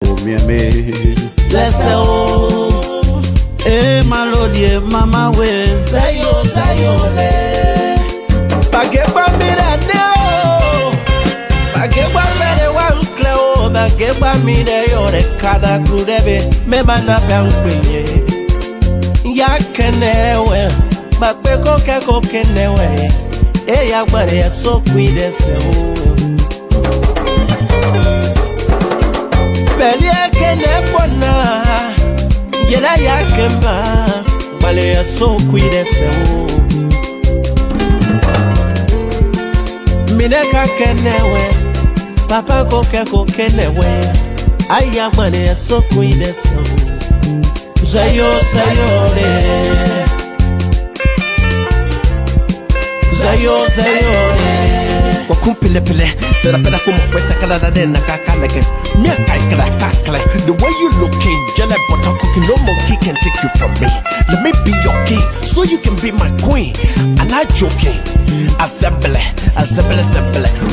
Let's go. Eh, my lord, yeah, mama, well, say yo, le. Bageba me that no. Bageba me the one clow. Bageba me the yore kada kudebe. Me bana pangwe. Ya kenewe. Bagbeko keko kenewe. Eh, ya gbare so kwide se o. Belia kenepona. Yela ya kemba. Bale ya so kwide se o. Mineka kenewe, papa koke kenewe, aya mane so kwide so. Zayo le, zayo le. Wakumpile pile, zera pena como pesa kala da na kakaleke. Me kai kala kakle. The way you looking, jele butter cooking, no monkey can take you from me. Let me be your king, so you can be my queen. I'm not joking. Assemble,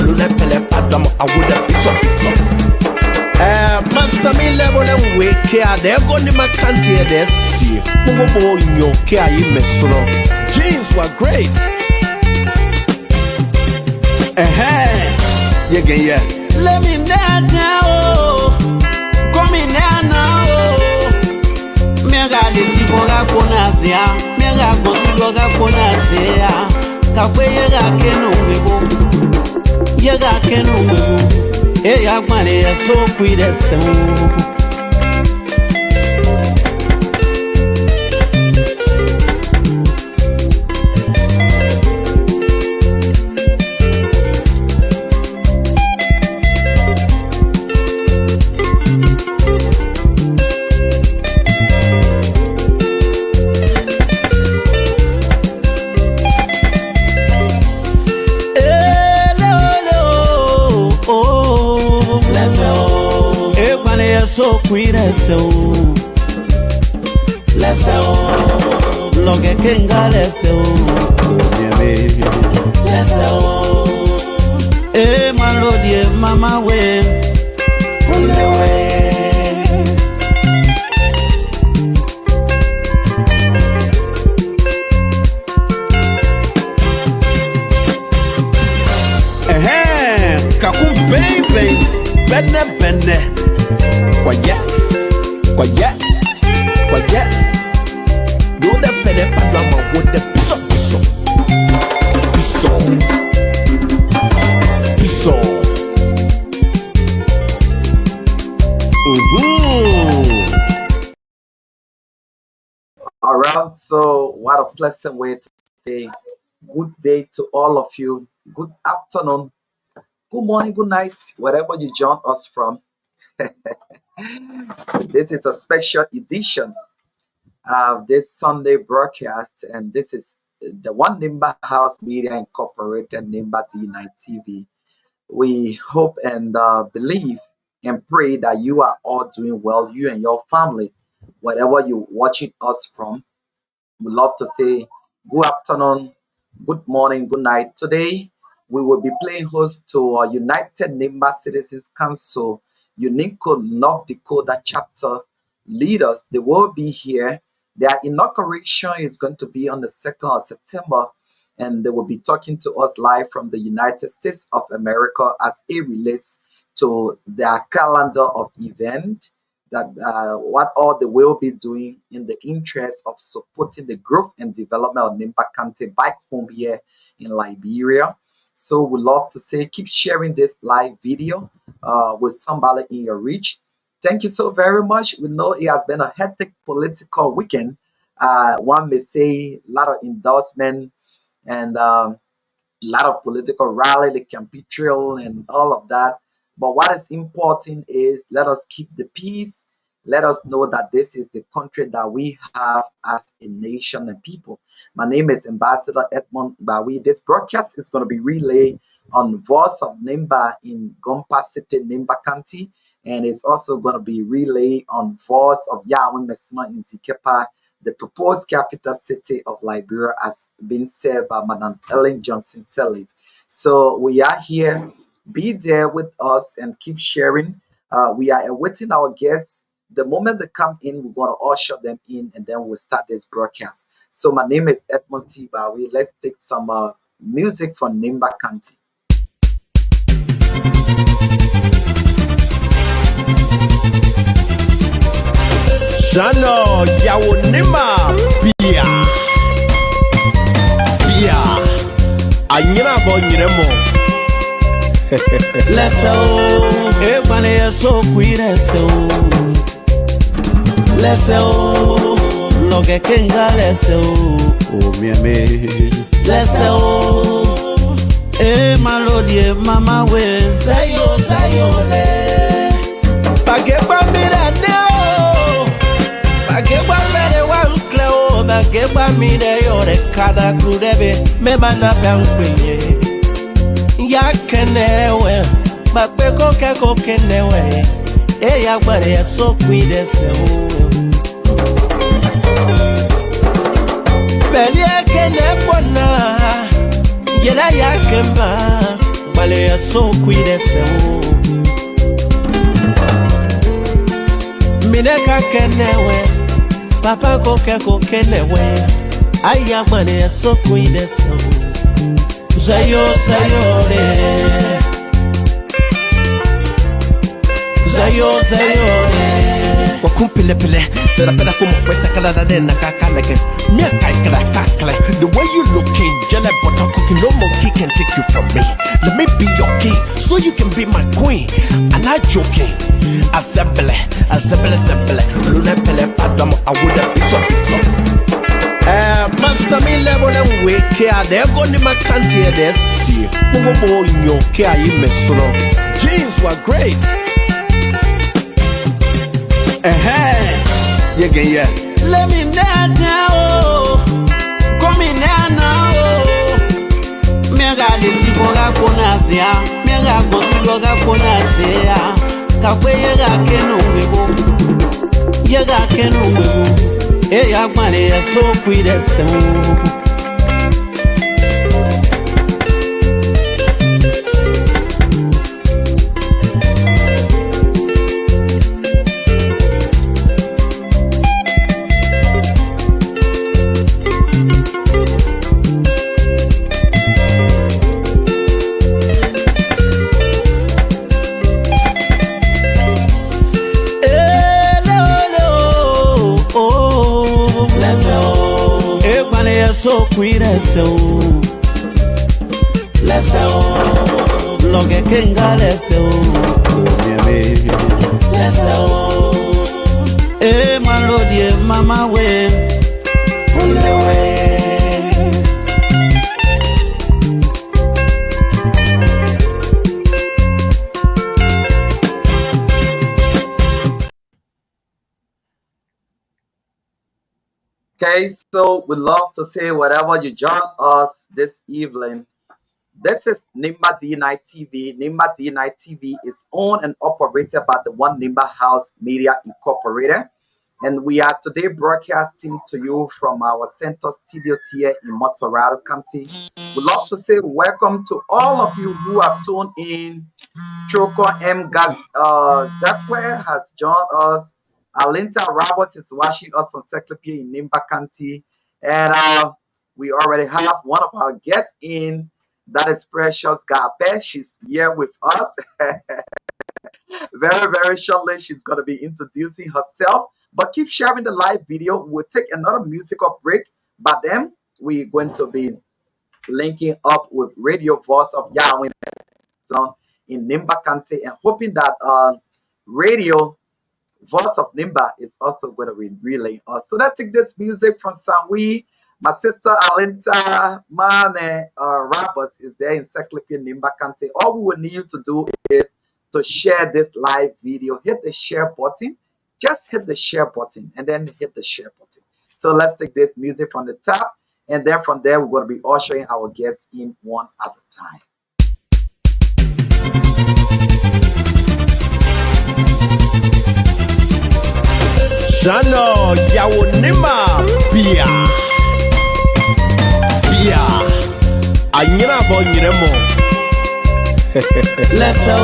lune pele padam, I would have been so. Masami level and wake here, they're going to my country, they're see. Who in your care, you miss jeans were great. Yeah. Let me now, come in now. Mega disiboga konazia, mega gosiboga konazia. Kakwe yega kenu webo, eya mane ya so kwide se o. So kwide se o. Let's go. Loge kenga let's go. Let's go. Eh, my lord, yeah, mama, way. On the way. Kakum baby, benne. Quiet. Do the pele padama with the piso. All right, so what a pleasant way to say good day to all of you. Good afternoon, good morning, good night, wherever you join us from. This is a special edition of this Sunday broadcast, and this is the One Nimba House Media Incorporated, Nimba D9 TV. We hope and believe and pray that you are all doing well, you and your family, wherever you're watching us from. We love to say good afternoon, good morning, good night. Today, we will be playing host to our United Nimba Citizens Council UNICCO North Dakota chapter leaders. They will be here. Their inauguration is going to be on the 2nd of September, and they will be talking to us live from the United States of America as it relates to their calendar of event, that what all they will be doing in the interest of supporting the growth and development of Nimba County back home here in Liberia. So we love to say keep sharing this live video with somebody in your reach. Thank you so very much. We know it has been a hectic political weekend. One may say a lot of endorsement and a lot of political rally, the campaign trail and all of that. But what is important is let us keep the peace. Let us know that this is the country that we have as a nation and people. My name is Ambassador Edmund Gbarwee. This broadcast is going to be relayed on Voice of Nimba in Gompa City, Nimba County. And it's also going to be relayed on Voice of Yarwin in Zikepa, the proposed capital city of Liberia, as being served by Madam Ellen Johnson Sirleaf. So we are here. Be there with us and keep sharing. We are awaiting our guests. The moment they come in, we're going to usher them in, and then we'll start this broadcast. So my name is Edmund Gbarwee. Let's take some music from Nimba County. Shano yawo nima pia anyira bo nyiremo. Let's go, everybody so quick, let's go. Let's go, look at Kenga, let's go. Oh, me. Let's go, my lord, mama, will say yo, le. Pageba me that no, Pageba me the one clow, Pageba me the yore, Kada Kudebe, me bana pang. Yakenewe, Bakbeko Keko Kenewe, Yagbare so quick as Belia Kenepona, Yela Yakemba, Balea so quick as Mineka Kenewe, Papa Kokeko Kenewe, Ayagbare so quick as Zayo, Wakumpile, said I better come up with Sakala Kakalake. Mere Kakala. The way you looking, jelly butter cooking, no monkey can take you from me. Let me be your king, so you can be my queen. I'm not joking. Assemble. Luna Pele Padam, I would have been so. Masami level and wake care, they're going to my country. There's see, Bobo in your care, you miss. Jeans were great. Yeah. Let me now, come in now. Mega Lisiboga Ponazia, Mega Gosiboga Ponazia, Kapwega Kenu. Hey, I'm money, so quick as so quick as let's go, look at Kenga, let's go. Let's go, my lord, mama, way, on the way. Okay, so we'd love to say whatever you join us this evening. This is Nimba D9 TV. Nimba D9 TV is owned and operated by the One Nimba House Media Incorporated. And we are today broadcasting to you from our center studios here in Montserrat County. We'd love to say welcome to all of you who have tuned in. Choko M. Zakwe has joined us. Alinta Roberts is watching us on Secretary in Nimba County. And we already have one of our guests in. That is Precious Gabe. She's here with us. Very, very shortly, she's going to be introducing herself. But keep sharing the live video. We'll take another musical break. But then we're going to be linking up with Radio Voice of Yarwin in Nimba County and hoping that Radio Voice of Nimba is also going to be relaying us. So let's take this music from Sanwi. My sister Alinta Mane Roberts is there in Secretary Nimba County. All we will need you to do is to share this live video. Hit the share button. Just hit the share button and then hit the share button. So let's take this music from the top. And then from there, we're going to be ushering our guests in one at a time. Shano yawo nima pia anyira bo nyiremo. Let's go.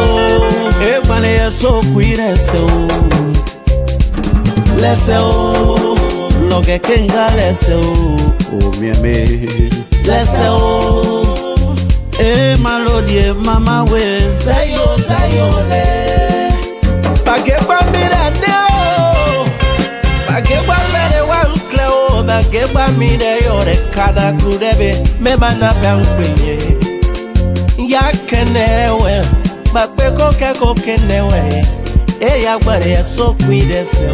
Everybody so quick. Let's go. Let's go. No que kenga. Let's go. Oh me. Let's go. Malodie mama we. Sayo le. Pagepa mira neo. Pagepa mere wan kleo. Pagepa mira yore kada kudebe. Me bana pangpenye. Ya kenewe, bakwe koke kenewe. Ya gbare so kwide se o.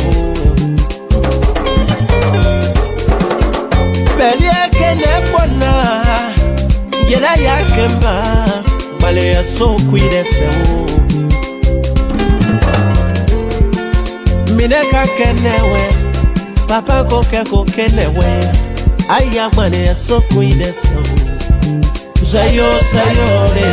Beli kene bona, yela ya kemba, gbare so kwide se o. Mine ka kenewe, papa koke kenewe. Ya gbare so kwide se o. Zayo le.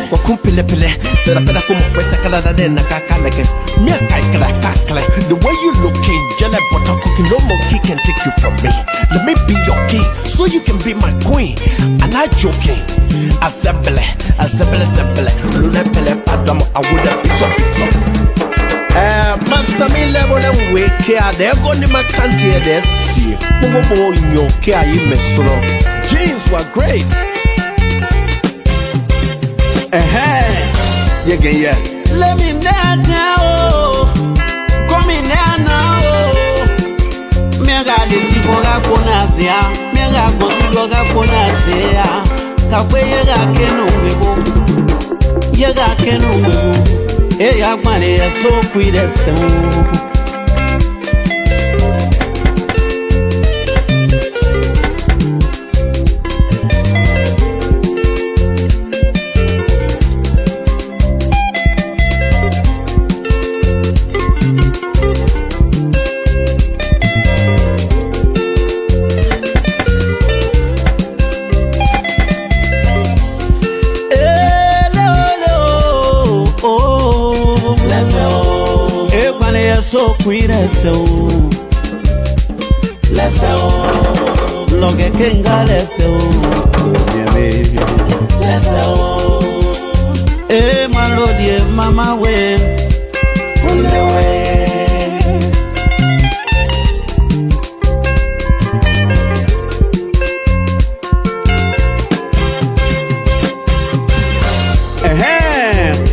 Wakumpile zera peda como pesa kala da na kakaleke. Me kakla. The way you looking, jelly butter cooking, no monkey can take you from me. Let me be your king, so you can be my queen. I'm not joking. Assemble. Luna pele padam, I would have been so. Masami level and wake care, they're going to my country. They see, Bobo in your care, you miss jeans were great. Yeah. Let me now. Come in now. Mega disiboga konazia. Mega disiboga konazia. Kakwe yega kenu. Ya gbare so kwide se o. So quick, so let's go. Loge kenga, let's go. Let's go. Malodie mama we. On the way.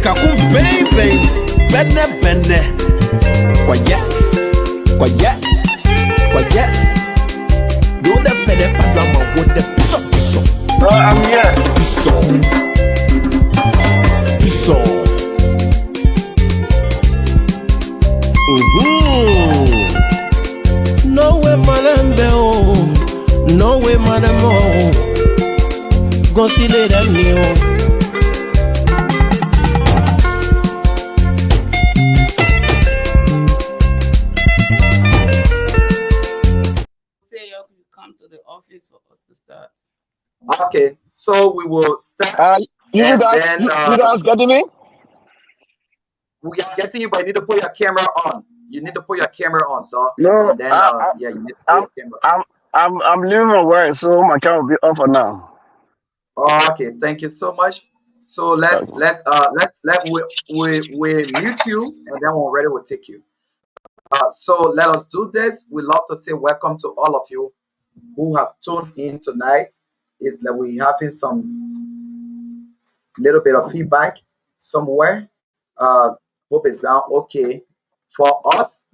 Kakum baby, benne. Quiet. Do the pele padama with the piso. Bro, I'm here. Piso. No way, madam, no way, madam. Go see the new. To the office for us to start. Okay, so we will start. You guys getting me? We are getting you, but you need to put your camera on. You need to put your camera on, so. No, and then, you need to put your camera. I'm leaving my work, so my camera will be off for now. Okay, thank you so much. So let's mute you, and then when we're ready, we'll take you. So let us do this. We love to say welcome to all of you who have tuned in tonight. Is that we having some little bit of feedback somewhere. Hope it's down okay for us.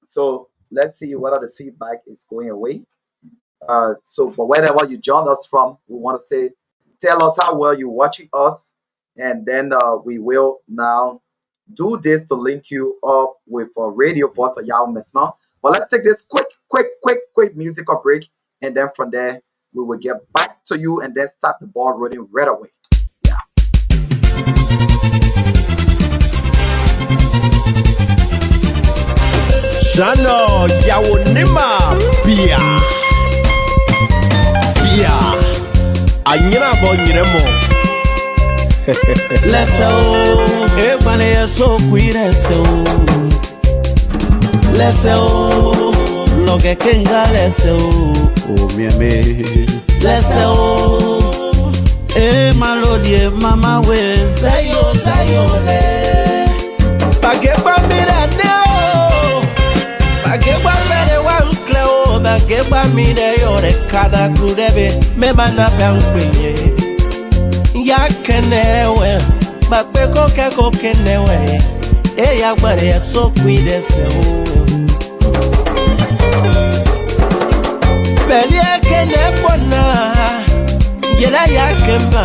So let's see whether the feedback is going away. So but wherever you join us from, we want to say, tell us how well you're watching us, and then we will now do this to link you up with a radio voice of Yarwin now. But let's take this quick musical break, and then from there we will get back to you and then start the ball rolling right away. Yeah. Shano Yawonima Pia Anyira Bonyiremo. Let's go, everybody so quick, let's go. Let's go, loge kenga lese o mieme lese o malodie mama we sayo le Bageba mira deo Bageba mere wa ukleo Bageba mire yore kada kudebe Mebana pangwenye Ya kenewe Bagbe koke kenewe Ya gbare ya so kwide se o Beli ya kene pona Yela ya kemba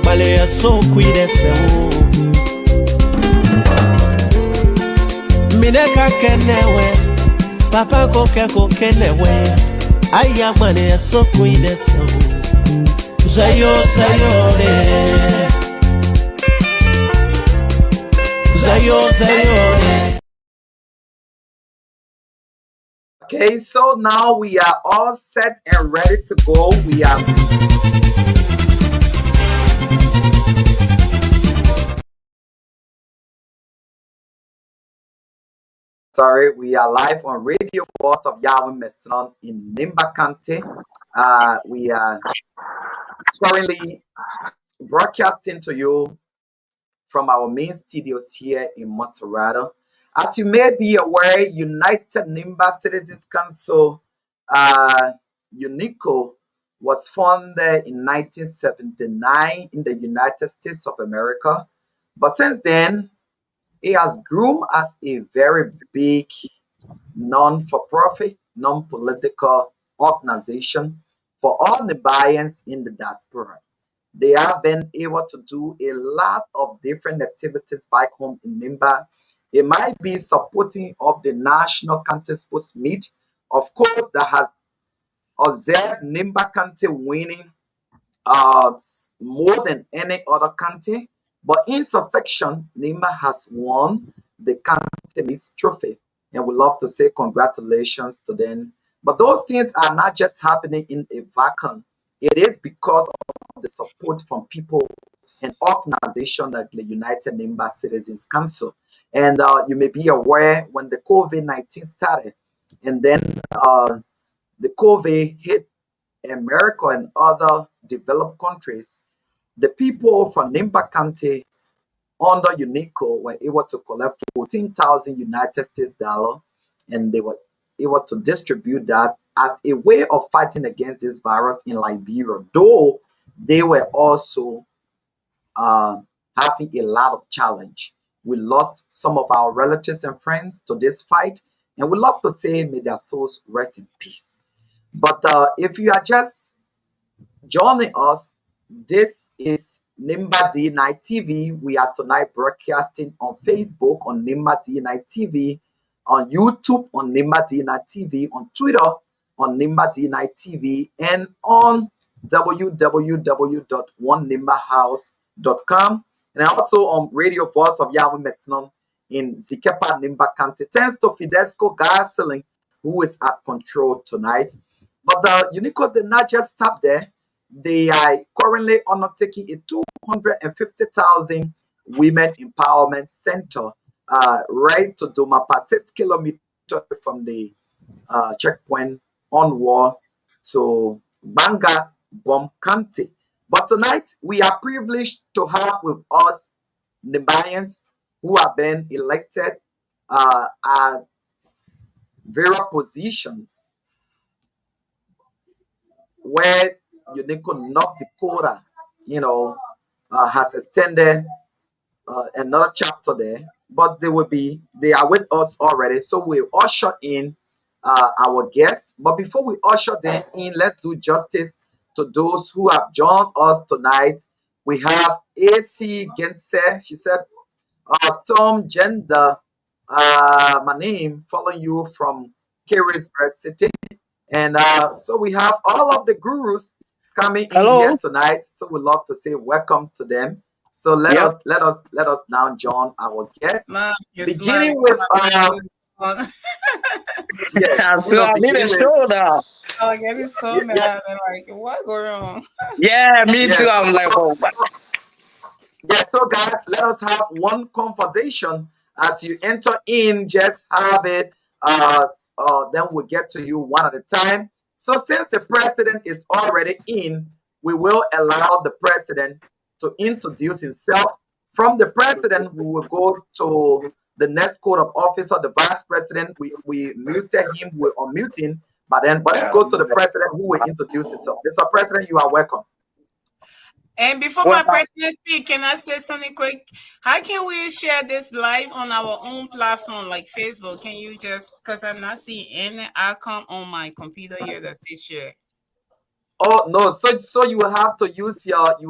Bale ya so kwide se o Mineka kenewe Papa koke kenewe Aya gbare so kwide se o Zayo le Okay, so now we are all set and ready to go. We are live on Radio Voice of Yarwin Mesnon in Nimba County. We are currently broadcasting to you from our main studios here in Monserrate. As you may be aware, United Nimba Citizens Council, UNICCO, was founded in 1979 in the United States of America. But since then, it has grown as a very big non-for-profit, non-political organization for all Nimbayans in the diaspora. They have been able to do a lot of different activities back home in Nimba. It might be supporting of the National County Sports Meet, of course, that has observed Nimba County winning more than any other county. But in subsection, Nimba has won the county Miss Trophy. And we love to say congratulations to them. But those things are not just happening in a vacuum. It is because of the support from people and organizations like the United Nimba Citizens Council. And you may be aware when the COVID-19 started, and then the COVID hit America and other developed countries, the people from Nimba County under UNICCO were able to collect 14,000 United States dollars, and they were able to distribute that as a way of fighting against this virus in Liberia, though they were also having a lot of challenge. We lost some of our relatives and friends to this fight, and we love to say may their souls rest in peace. But if you are just joining us, this is Nimba D9 TV. We are tonight broadcasting on Facebook on Nimba D9 TV, on YouTube on Nimba D9 TV, on Twitter on Nimba D9 TV, and on www.onenimbahouse.com, and also on Radio Voice of Yarwin Mesnon in Zikepa, Nimba County. Thanks to Fedesco Gasoline, who is at control tonight. But the UNICCO did not just stop there. They are currently undertaking a 250,000 women empowerment center right to Domapa, 6 kilometers from the checkpoint onward to Banga, Bom County. But tonight we are privileged to have with us Nimbayans who have been elected at various positions where UNICCO North Dakota, has extended another chapter there, but they are with us already. So we'll usher in our guests. But before we usher them in, let's do justice to those who have joined us tonight. We have AC Gense. She said, Tom Gender, my name, following you from Carisburg City. And so we have all of the gurus coming in here tonight. So we'd love to say welcome to them. So let us now join our guests. Beginning with yes, I need a show now. Oh, I get it so mad. I'm like, what going on? Yeah, me too. I'm like, oh, yeah. So guys, let us have one conversation as you enter in. Just have it Then we'll get to you one at a time. So since the president is already in, we will allow the president to introduce himself. From the president, we will go to the next code of office of the vice president. We muted him, we're unmuting, but let's go to the president who will introduce himself. Mr. President, you are welcome. And before my president speak, can I say something quick? How can we share this live on our own platform like Facebook? Can you just, because I'm not seeing any icon on my computer here that says share. Oh no, so you will have to use your phone.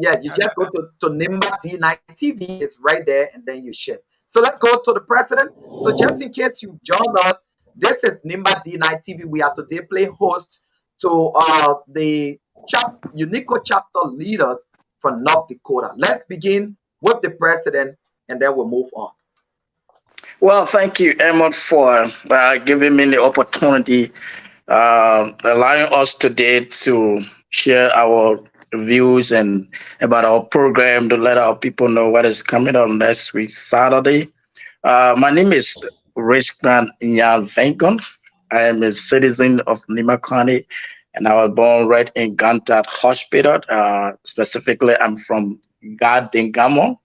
You just go to Nimba D9 TV, it's right there, and then you share. So let's go to the president. So just in case you joined us, this is Nimba D9 TV. We are today playing host to the UNICCO chapter leaders from North Dakota. Let's begin with the president, and then we'll move on. Well, thank you, Edmund, for giving me the opportunity, allowing us today to share our views and about our program to let our people know what is coming up next week, Saturday. My name is Richman Yarwin. I am a citizen of Nima County, and I was born right in Gantat Hospital. Specifically, I'm from Dingamo.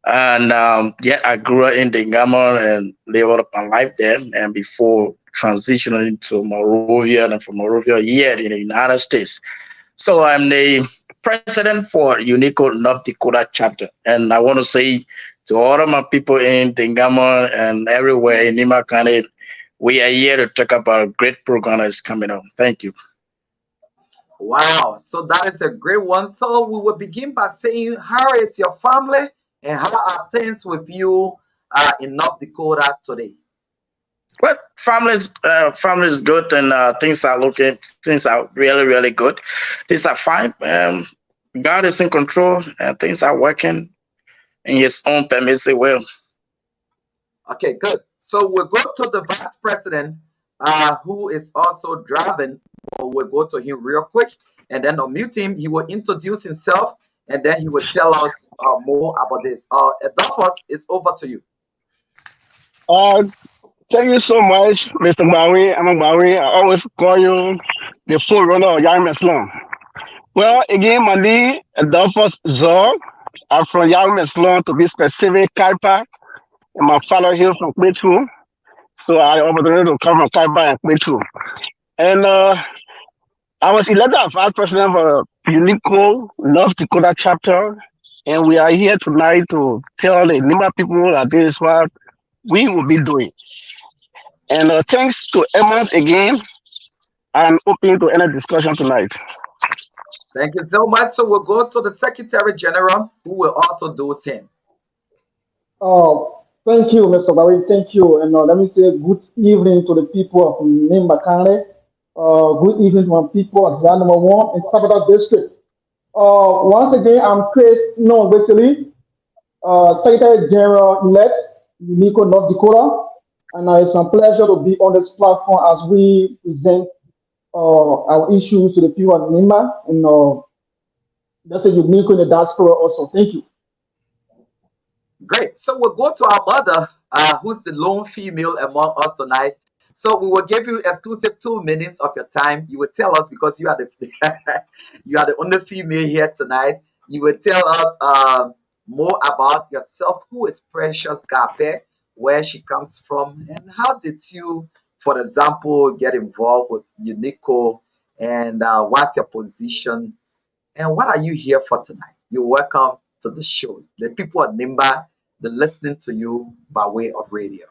And I grew up in Dingamo and lived up my life there. And before transitioning to Monrovia, and from Monrovia here in the United States. So I'm the president for UNICCO North Dakota chapter. And I want to say to all of my people in Dingamo and everywhere in Nima County, we are here to talk about a great program that's coming up. Thank you. Wow. So that is a great one. So we will begin by saying, how is your family? And how are things with you in North Dakota today? Well, family is good, and things are really, really good. Things are fine. God is in control, and things are working in His own permissive will. Okay, good. So we'll go to the vice president, who is also driving. We'll go to him real quick, and then unmute him. He will introduce himself, and then he will tell us more about this. Adolphus, it's over to you. Thank you so much, Mr. Gbarwee. I'm Gbarwee. I always call you the full runner of Yarwin Slum. Well, again, my name is Adolphus Zor. I'm from Yarwin Slum, to be specific, Kaipa. And my father here from Kwetu. So I opportunity to come from Kaipa and Kwetu. And I was elected as vice president for UNICCO North Dakota chapter, and we are here tonight to tell the Nima people that this is what we will be doing. And thanks to Edmund again. I'm open to any discussion tonight. Thank you so much. So we'll go to the Secretary General, who will also do the same. Thank you, Mr. Gbarwee. Thank you. And let me say good evening to the people of Nimba County. Good evening to my people of Zan number 1 in Capital District. Once again, I'm Chris Basically, Secretary General elect, UNICCO North Dakota. And it's my pleasure to be on this platform as we present our issues to the people of Nimba. And that's a UNICCO in the diaspora also. Thank you. Great. So we'll go to our mother, who's the lone female among us tonight. So we will give you exclusive 2 minutes of your time. You will tell us, because you are the you are the only female here tonight. You will tell us more about yourself. Who is Precious Gape? Where she comes from, and how did you, for example, get involved with UNICCO? And what's your position? And what are you here for tonight? You're welcome to the show. The people at Nimba, they're listening to you by way of radio.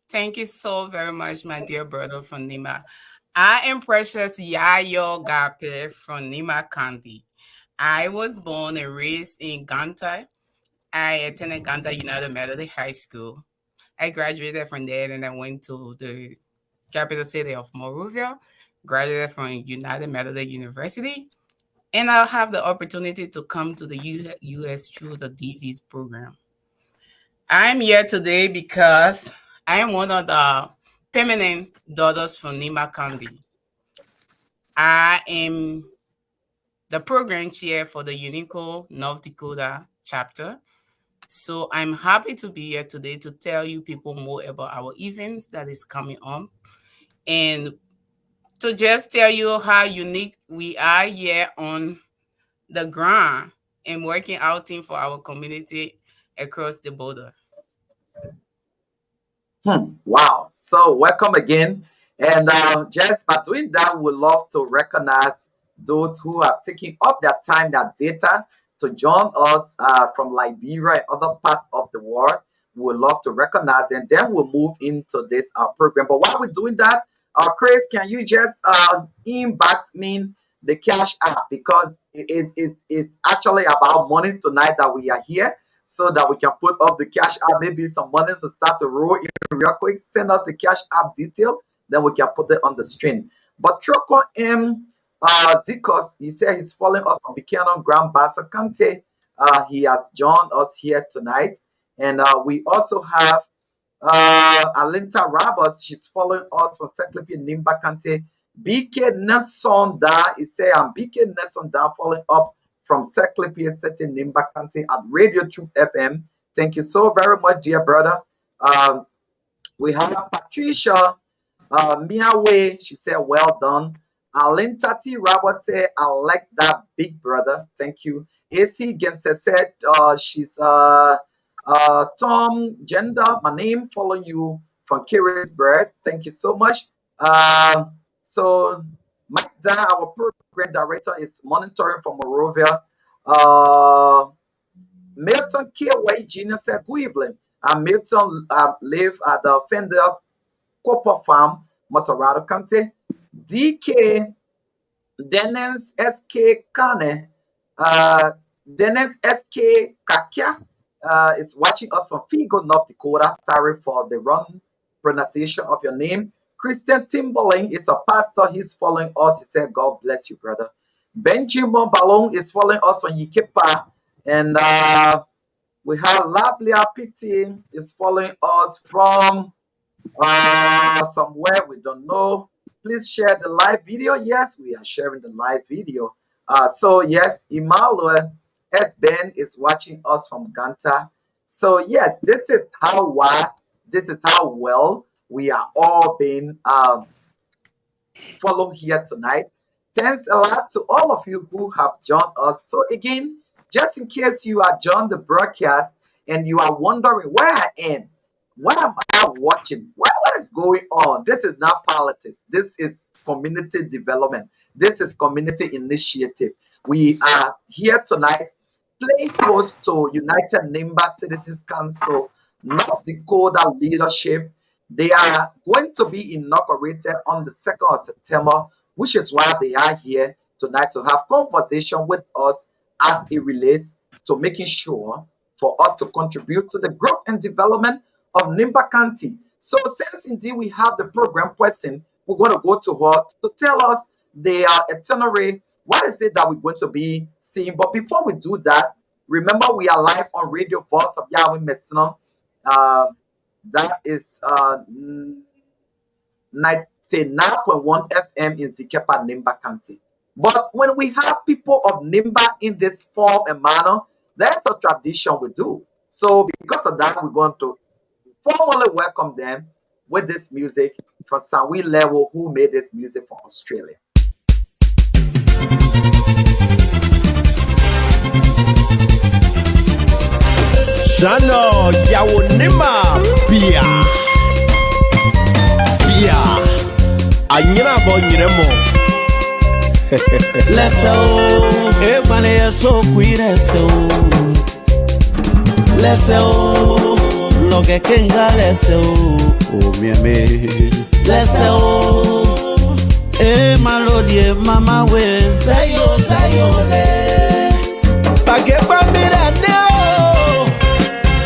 Thank you so very much, my dear brother from Nima. I am Precious Yayo Gape from Nima County. I was born and raised in Ganta. I attended Ganta United Methodist High School. I graduated from there, and I went to the capital city of Monrovia, graduated from United Methodist University, and I'll have the opportunity to come to the U.S. through the DV's program. I'm here today because I am one of the permanent daughters from Nima County. I am the program chair for the UNICCO North Dakota chapter. So I'm happy to be here today to tell you people more about our events that is coming on, and to just tell you how unique we are here on the ground and working outing for our community across the border. Wow. So welcome again. And just by doing that, we love to recognize those who have taken up their time, their data to join us from Liberia and other parts of the world. We would love to recognize, and then we'll move into this program. But while we're doing that, Chris, can you just inbox me the cash app, because it's actually about money tonight that we are here, so that we can put up the cash app. Maybe some money to start to roll in real quick. Send us the cash app detail, then we can put it on the screen. But Troko M. Zikos, he said he's following us from Buchanan Grand Bassa Kante. He has joined us here tonight. And we also have Alinta Rabas. She's following us from Seklipi Nimba Kante. BK Nelson Da, he said, I'm BK Nelson Da following up from Seklipi Setting Nimba Kante at Radio Truth FM. Thank you so very much, dear brother. We have Patricia Miawe. She said, well done. Alinta T. Robert said, I like that, big brother. Thank you. AC Gense said, she's Tom Gender, my name, following you from Curious Bird. Thank you so much. So Mike Dan, our program director, is monitoring from Morovia. Milton K.Y. Jr. said, good evening. Milton live at the Fender Copper Farm, Maserado County. DK Dennis S.K. Kane, Dennis S.K. Kakia is watching us from Figo, North Dakota. Sorry for the wrong pronunciation of your name. Christian Timberlake is a pastor. He's following us. He said, God bless you, brother. Benjamin Balong is following us on Yikipa. And we have Lablia Pity is following us from somewhere we don't know. Please share the live video. Yes, we are sharing the live video. So yes, Emmanuel S. Ben is watching us from Ganta. So yes, this is how well we are all being followed here tonight. Thanks a lot to all of you who have joined us. So again, just in case you are joined the broadcast and you are wondering where I am, what am I watching? What is going on? This is not politics. This is community development. This is community initiative. We are here tonight playing close to United Nimba Citizens Council, North Dakota leadership. They are going to be inaugurated on the 2nd of September, which is why they are here tonight to have conversation with us as it relates to making sure for us to contribute to the growth and development of Nimba County. So since indeed we have the program person, we're going to go to her to tell us the itinerary. What is it that we're going to be seeing? But before we do that, remember we are live on Radio Voice of Yarwin Messinum. That is 99.1 FM in Zikepa, Nimba County. But when we have people of Nimba in this form and manner, that's a tradition we do. So because of that, we're going to formally welcome them with this music from Sanwi Level, who made this music for Australia. Shano Yawonima Pia Anyina Bonyiremo. Let's go, everybody so queer, so let's go, look at Kinga, let's go, oh, me, let's go, my lord, mama, will say yo, Pagepa me that no,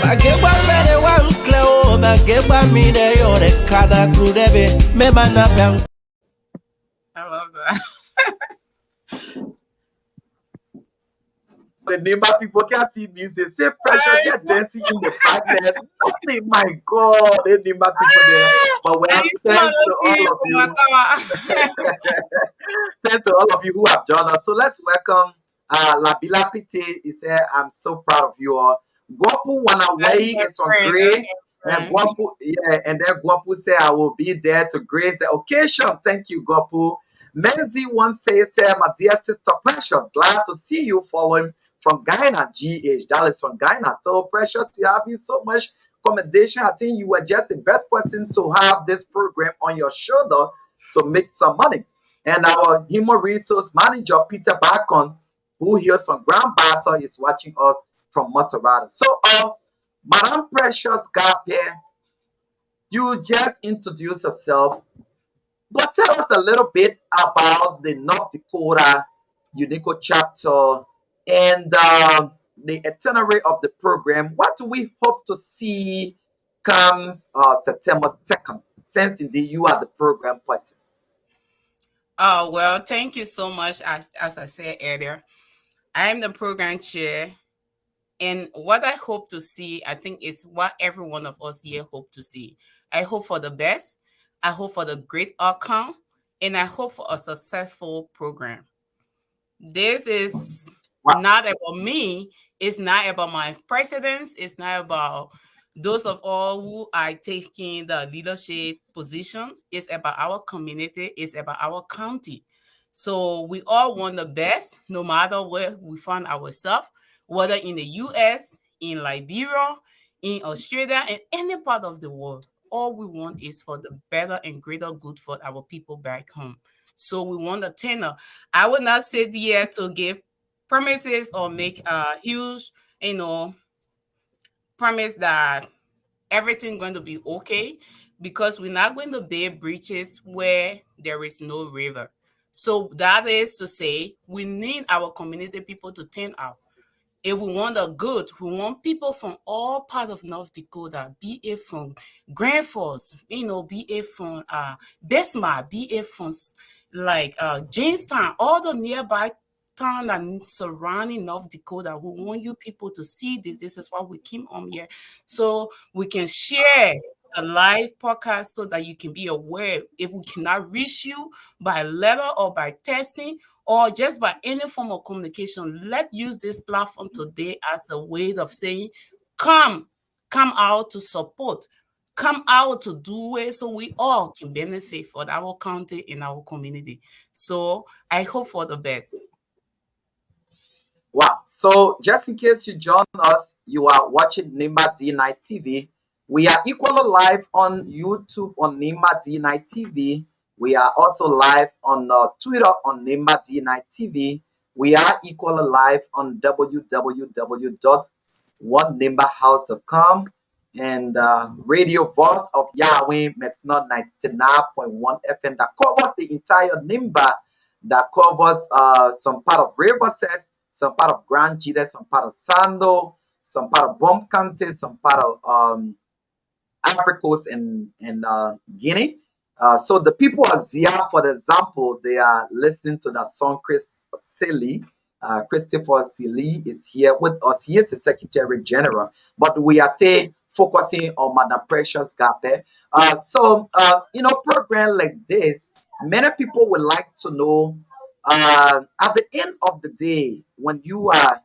Pagepa me the one clow, Pagepa me the yore, Kada Kudebe, Mebana. I love that. The Nimba people can't see music. Say pressure, they're dancing in the partners. Nothing, my God, the Nimba people there. But well, thanks to all of you. Thanks to all of you who have joined us. So let's welcome Labila Pite. He said, I'm so proud of you all. Guapu That's Wanaway my is on friend. That's Gray. my And friend. Guapu, yeah, and then Guapu say I will be there to grace the occasion. Thank you, Guapu. Menzi once says, my dear sister Precious, glad to see you following from Ghana, GH. That is from Ghana. So Precious, you have been so much commendation. I think you were just the best person to have this program on your shoulder to make some money. And our human resource manager, Peter Bacon, who heals from Grand Bassa, is watching us from Maserati. So, Madam Precious Gape, you just introduce yourself, but tell us a little bit about the North Dakota UNICCO chapter and the itinerary of the program. What do we hope to see comes September 2nd, since indeed you are the program person? Oh, well, thank you so much. As I said earlier, I am the program chair. And what I hope to see, I think, is what every one of us here hope to see. I hope for the best. I hope for the great outcome. And I hope for a successful program. This is Wow. not about me. It's not about my presidents. It's not about those of all who are taking the leadership position. It's about our community. It's about our county. So we all want the best, no matter where we find ourselves, whether in the US, in Liberia, in Australia, and any part of the world. All we want is for the better and greater good for our people back home. So we want a tenor. I would not sit here to give promises or make a huge, you know, promise that everything going to be okay, because we're not going to build bridges where there is no river. So that is to say, we need our community people to turn out. If we want the good, we want people from all part of North Dakota, be it from Grand Forks, be it from Bismarck, be it from like Jamestown, all the nearby town and surrounding North Dakota. We want you people to see this. This is why we came on here, so we can share a live podcast so that you can be aware. If we cannot reach you by letter or by texting or just by any form of communication, let's use this platform today as a way of saying, come out to support, come out to do it so we all can benefit for our county and our community. So I hope for the best. Wow. So just in case you join us, you are watching Nimba D9 TV. We are equally live on YouTube on Nimba D9 TV. We are also live on Twitter on Nimba D9 TV. We are equally live on www.onenimbahouse.com and Radio Voice of Yarwin, Mesna 99.1 FM that covers the entire Nimba, that covers some part of Riverside, some part of Grand Gita, some part of Sando, some part of Bomb County, some part of Africa Coast and Guinea. So the people of Zia, for example, they are listening to that song. Chris Silly, Christopher Silly is here with us. He is the Secretary General, but we are still focusing on Madam Precious Gape. Program like this, many people would like to know. At the end of the day, when you are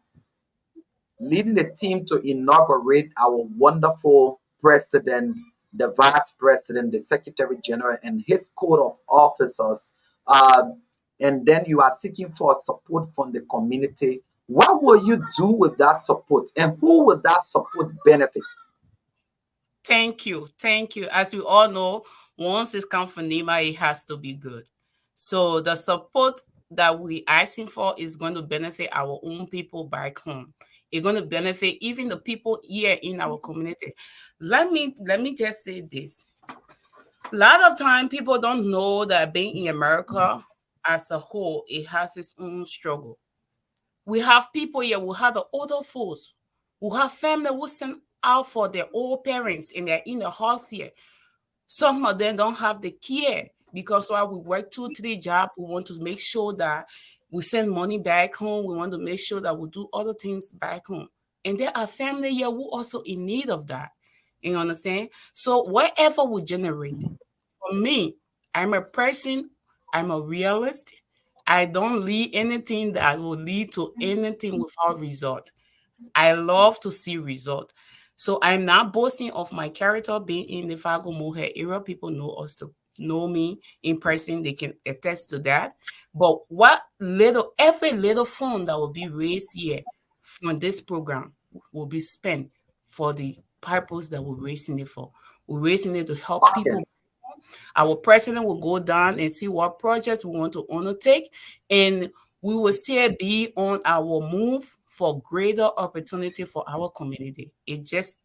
leading the team to inaugurate our wonderful president, the vice president, the secretary general, and his code of officers, and then you are seeking for support from the community. What will you do with that support, and who will that support benefit? Thank you. Thank you. As we all know, once it's come from NEMA, it has to be good. So the support that we asking for is going to benefit our own people back home. It's going to benefit even the people here in our community. Let me just say this. A lot of time people don't know that being in America as a whole, it has its own struggle. We have people here who have the older folks, who have family who send out for their old parents and they're in the house here. Some of them don't have the care because while we work 2-3 jobs, we want to make sure that we send money back home. We want to make sure that we do other things back home. And there are family here who also in need of that. You understand? So whatever we generate, for me, I'm a person, I'm a realist. I don't lead anything that will lead to anything without result. I love to see result. So I'm not boasting of my character being in the Fargo Moorhead area. People know us to know me in person. They can attest to that. But every little fund that will be raised here from this program will be spent for the purpose that we're raising it for. We're raising it to help Okay. people. Our president will go down and see what projects we want to undertake, and we will still be on our move for greater opportunity for our community. It's just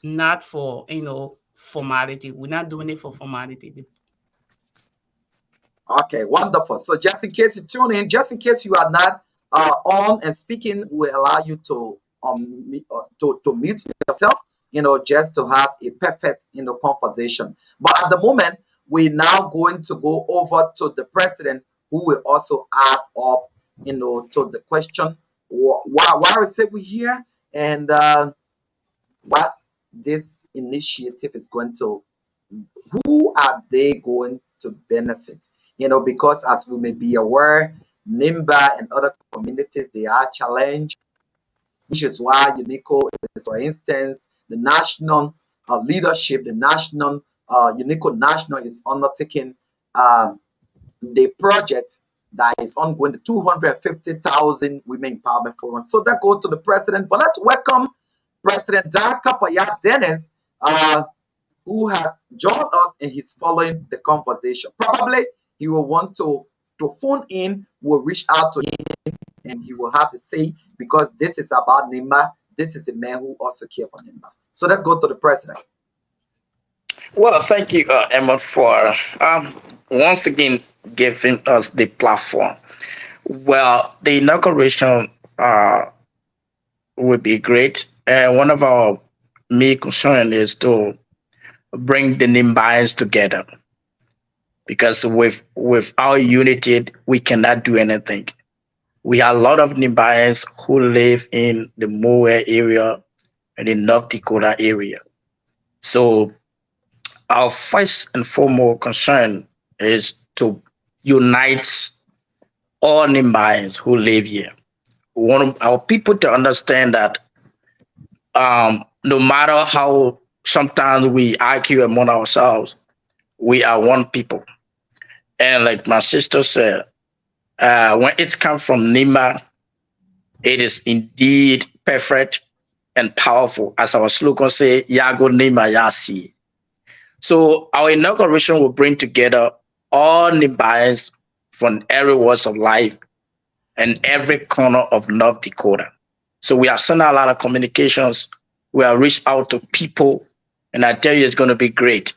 not for formality. We're not doing it for formality. Okay, wonderful. So just in case you tune in, just in case you are not on and speaking, will allow you to to mute yourself, just to have a perfect conversation. But at the moment, we're now going to go over to the president, who will also add up, to the question why we say we're here, and what this initiative is going to, who are they going to benefit? Because as we may be aware, NIMBA and other communities, they are challenged, which is why UNICCO is, for instance, the national leadership, the national UNICCO national is undertaking the project that is ongoing, the 250,000 Women Empowerment Forum. So that goes to the president. But let's welcome President Dakota Dennis, who has joined us and he's following the conversation. Probably he will want to phone in, will reach out to him, and he will have to say, because this is about NIMBA, this is a man who also cares for NIMBA. So let's go to the president. Well, thank you, Edmund, for once again giving us the platform. Well, the inauguration would be great. And one of our main concern is to bring the Nimbayans together, because without unity, we cannot do anything. We have a lot of Nimbayans who live in the Moorhead area and the North Dakota area. So our first and foremost concern is to unite all Nimbayans who live here. We want our people to understand that no matter how sometimes we argue among ourselves, we are one people. And like my sister said, when it comes from NIMBA, it is indeed perfect and powerful. As our slogan say, Yago NIMBA Yasi. So our inauguration will bring together all Nimbayans from every walks of life and every corner of North Dakota. So we have sent out a lot of communications. We have reached out to people, and I tell you, it's going to be great.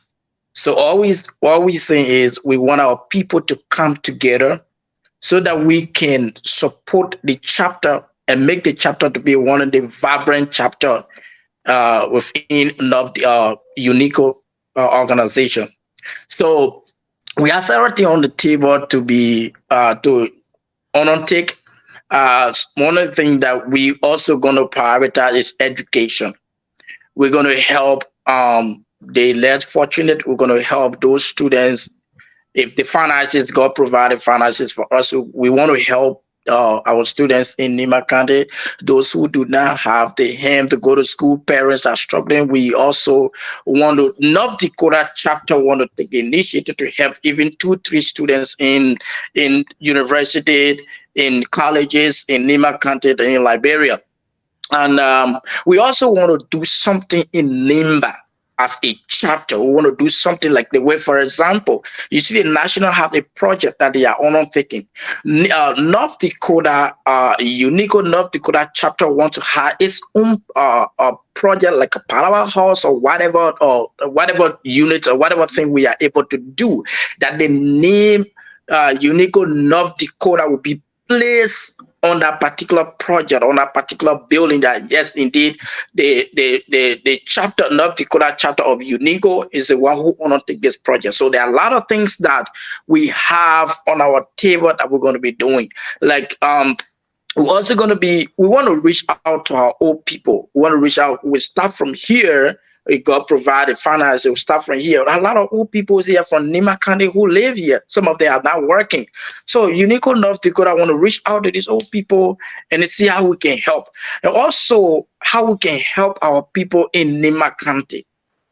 So always, what we say is we want our people to come together so that we can support the chapter and make the chapter to be one of the vibrant chapter within the UNICCO organization. So we have everything on the table to be to undertake. One of the things that we also going to prioritize is education. We're going to help the less fortunate. We're going to help those students. If the finances, God provided finances for us, so we want to help our students in NIMBA County, those who do not have the hand to go to school, parents are struggling. We also want to, North Dakota chapter want to take the initiative to help even 2-3 students in university, in colleges, in NIMBA County, in Liberia. And we also want to do something in NIMBA as a chapter. We want to do something like the way, for example, you see the national have a project that they are undertaking. North Dakota, UNICCO North Dakota chapter want to have its own project like a powerhouse or whatever unit or whatever thing we are able to do, that the name UNICCO North Dakota will be placed on that particular project, on that particular building, that yes, indeed, the chapter, North Dakota chapter of UNICCO is the one who undertake this project. So there are a lot of things that we have on our table that we're going to be doing. Like we're also going to be, we want to reach out to our old people. We want to reach out. We start from here God provided finance. It will start from here. A lot of old people here from Nima County who live here. Some of them are not working. So UNICCO North Dakota want to reach out to these old people and see how we can help. And also how we can help our people in Nima County.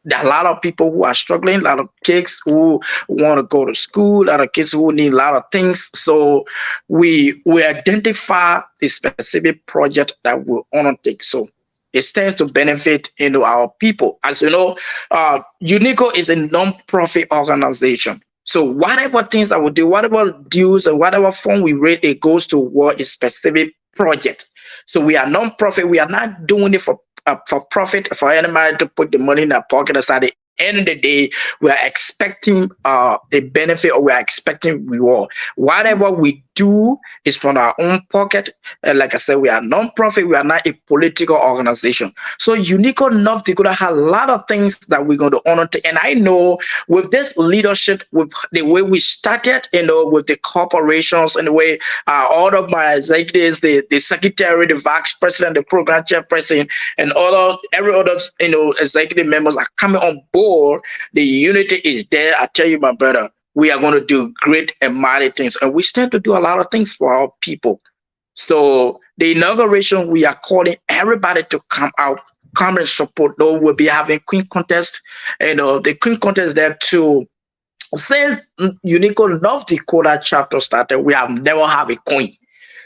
There are a lot of people who are struggling, a lot of kids who want to go to school, a lot of kids who need a lot of things. So we identify a specific project that we undertake. So it stands to benefit our people. As you know, UNICCO is a non-profit organization. So whatever things that we do, whatever dues and whatever fund we raise, it goes toward a specific project. So we are non-profit. We are not doing it for profit for anybody to put the money in their pocket. At the end of the day, we are expecting a benefit, or we are expecting reward. Whatever we do is from our own pocket. And like I said, we are non-profit. We are not a political organization. So UNICCO North Dakota has a lot of things that we're going to honor. And I know with this leadership, with the way we started, with the corporations and the way all of my executives, the secretary, the vice president, the program chairperson, and every other executive members are coming on board. The unity is there. I tell you, my brother, we are going to do great and mighty things, and we stand to do a lot of things for our people. So the inauguration, we are calling everybody to come out, come and support. Though we'll be having Queen contest, and the Queen contest there too. Since UNICCO North Dakota chapter started, we have never had a queen.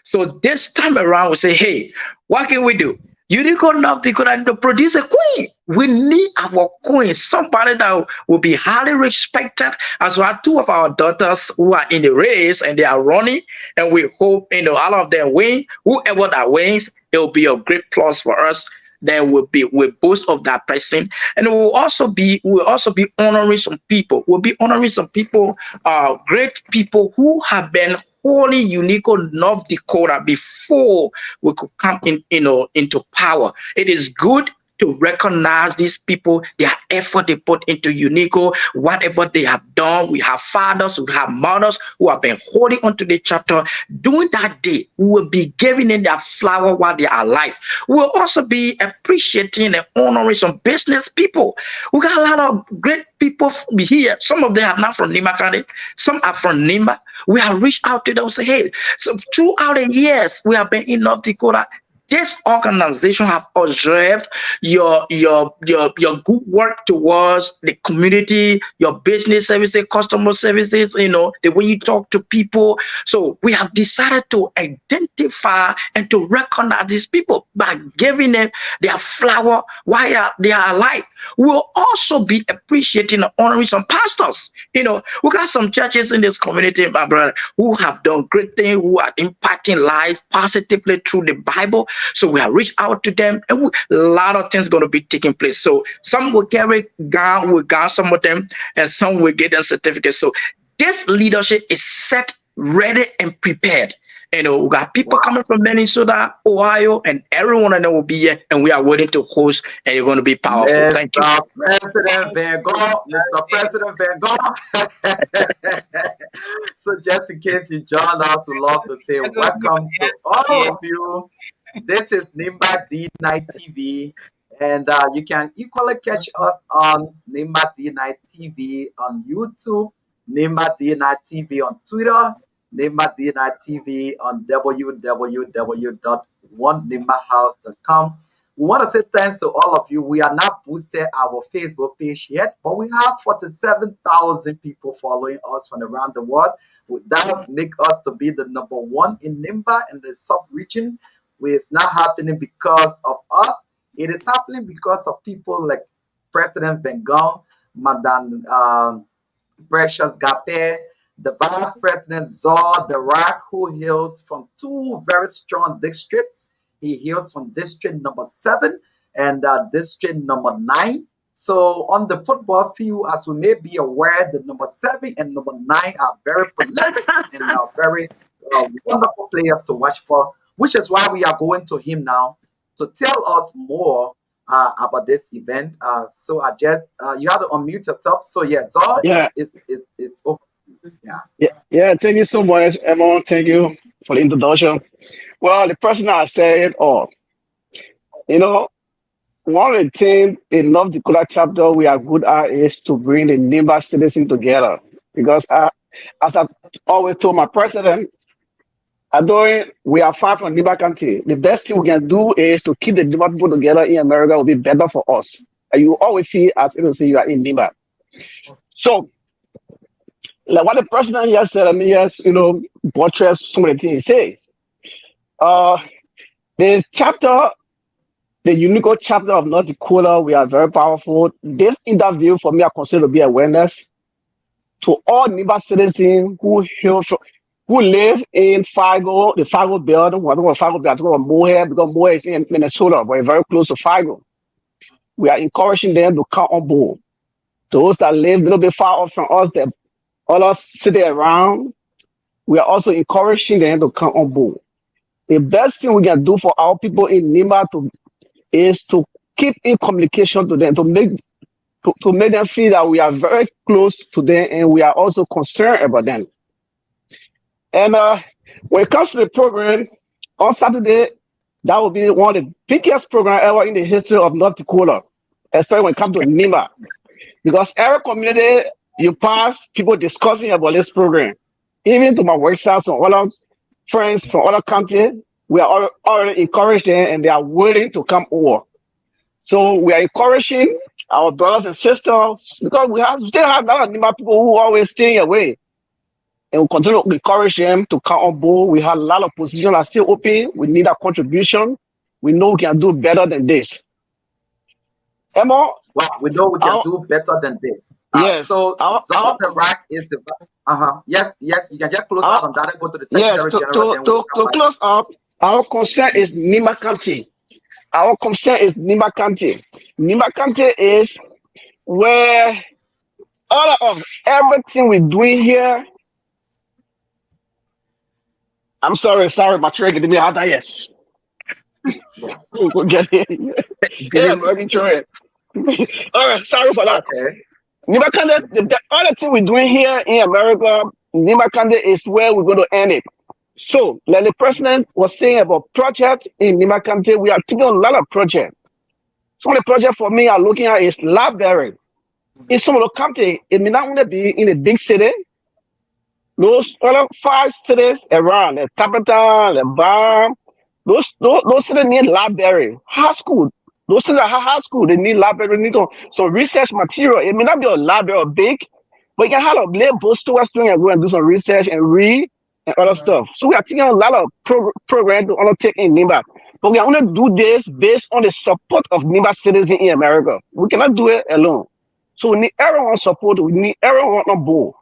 So this time around, we say, hey, what can we do? UNICCO North Dakota need to produce a queen. We need our queen, somebody that will be highly respected. As well, two of our daughters who are in the race and they are running, and we hope all of them win. Whoever that wins, it will be a great plus for us. Then we'll boast of that person, and we'll also be honoring some people. We'll be honoring some people, great people who have been holding UNICCO North Dakota before we could come into power. It is good to recognize these people, their effort they put into UNICCO, whatever they have done. We have fathers, we have mothers who have been holding onto the chapter. During that day, we will be giving them their flower while they are alive. We'll also be appreciating and honoring some business people. We got a lot of great people here. Some of them are not from Nima County, some are from Nima. We have reached out to them and say, hey, so throughout the years we have been in North Dakota, this organization have observed your good work towards the community, your business services, customer services, the way you talk to people. So we have decided to identify and to recognize these people by giving them their flower while they are alive. We'll also be appreciating and honoring some pastors. We got some churches in this community, my brother, who have done great things, who are impacting lives positively through the Bible. So we have reached out to them, and a lot of things going to be taking place. So some will carry gown, we got some of them, and some will get them certificates. So this leadership is set, ready, and prepared. We got people coming from Minnesota, Ohio, and everyone of them will be here, and we are waiting to host, and you're going to be powerful. Mr. Thank you. President Van Gogh, Mr. President Van Gogh. So just in case you joined us, we'd love to say welcome to all of you. This is Nimba D9 TV, and you can equally catch us on Nimba D9 TV on YouTube, Nimba D9 TV on Twitter, Nimba D9 TV on www.onenimbahouse.com. We want to say thanks to all of you. We are not boosted our Facebook page yet, but we have 47,000 people following us from around the world. That make us to be the #1 in Nimba in the sub-region. It's not happening because of us. It is happening because of people like President Bengon, Madame Precious Gape, the Vice President Zor Darak, who hails from two very strong districts. He hails from District number 7 and District number 9. So on the football field, as we may be aware, the number 7 and number 9 are very prolific and are very wonderful players to watch for, which is why we are going to him now to tell us more about this event. So I just, you have to unmute yourself. So yeah, Zor is over. Yeah. Thank you so much, Edmund. Thank you for the introduction. Well, the person I said, you know, One of the things in North Dakota chapter we are good at is to bring the Nimba citizens together. Because as I always told my president, although we are far from Nimba country, the best thing we can do is to keep the Nimba people together in America will be better for us. And you always feel as if you say you are in Nimba. So, like what the president just said, I mean, yes, buttress some of the things he says. The chapter, the UNICCO chapter of North Dakota, we are very powerful. This interview for me, I consider to be awareness to all Nimba citizens who live in Fargo, the Fargo building. I don't want Fargo building, I talk about Moorhead because Moorhead is in Minnesota, but very close to Fargo. We are encouraging them to come on board. Those that live a little bit far off from us, that others city around, we are also encouraging them to come on board. The best thing we can do for our people in Nimba is to keep in communication to them, to make them feel that we are very close to them and we are also concerned about them. And when it comes to the program, on Saturday, that will be one of the biggest programs ever in the history of North Dakota, especially when it comes to Nimba. Because every community you pass, people discussing about this program. Even to my workshops and other friends from other countries, we are already encouraging them and they are willing to come over. So we are encouraging our brothers and sisters because we still have a lot of Nimba people who always staying away. And we continue to encourage them to come on board. We have a lot of positions that are still open. We need a contribution. We know we can do better than this. Emma? Well, we know we can do better than this. Yes. So Zod the Rock is the yes, you can just close out on that and go to the Secretary General. To close up, our concern is Nimba County. Our concern is Nimba County. Nimba County is where all of everything we're doing here. I'm sorry, my train didn't have that yet. We'll get it. Yeah, I'm already trying. All right, sorry for that. Okay. Nimba County, the other thing we're doing here in America, Nimba County is where we're going to end it. So, like the president was saying about projects in Nimba County, we are taking a lot of projects. Some of the projects for me are looking at is library. In some of the county, it may not only be in a big city. Those other 5 cities around, the capital, the bar, those cities need library. High school, those cities that have high school, they need library, they need some research material. It may not be a library or big, but you can have a little bookstore student and go and do some research and read and other stuff. So we are taking a lot of programs to undertake in Nimba. But we are only do this based on the support of Nimba citizens in America. We cannot do it alone. So we need everyone's support, we need everyone on board.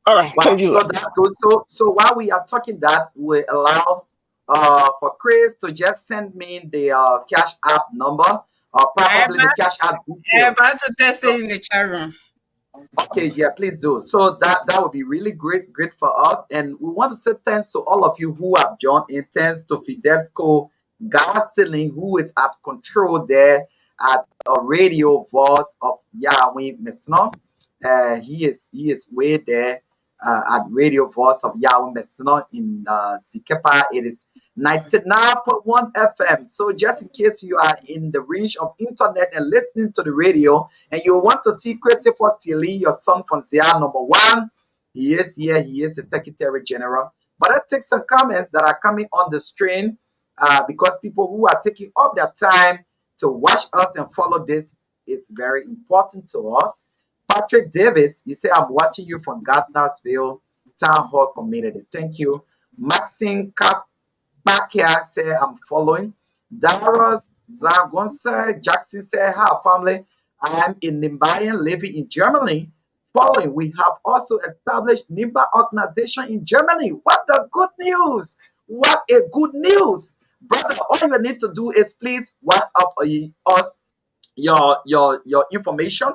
All right, wow, thank you. So that's good. So while we are talking that, we allow for Chris to just send me the Cash App number or probably the Cash App. Yeah, about to test it in the chat room. Okay, yeah, please do. So that would be really great for us. And we want to say thanks to all of you who have joined in. Thanks to Fedesco Garcilling, who is at control there at a radio voice of Yarwin Mesno. He is way there at radio voice of Yarwin Mesno in Zikepa. It is 99.1 FM. So just in case you are in the range of internet and listening to the radio and you want to see Christopher Tilly, your son from Zia #1, he is here. He is the Secretary General. But I take some comments that are coming on the stream because people who are taking up their time to watch us and follow this is very important to us. Patrick Davis, he said, I'm watching you from Gardnersville Town Hall Community. Thank you. Maxine Bakia said, I'm following. Daros Zagonsa Jackson said, hi, family. I am in Nimbayan, living in Germany. Following, we have also established Nimba organization in Germany. What a good news! What a good news! Brother, all you need to do is please WhatsApp us your information.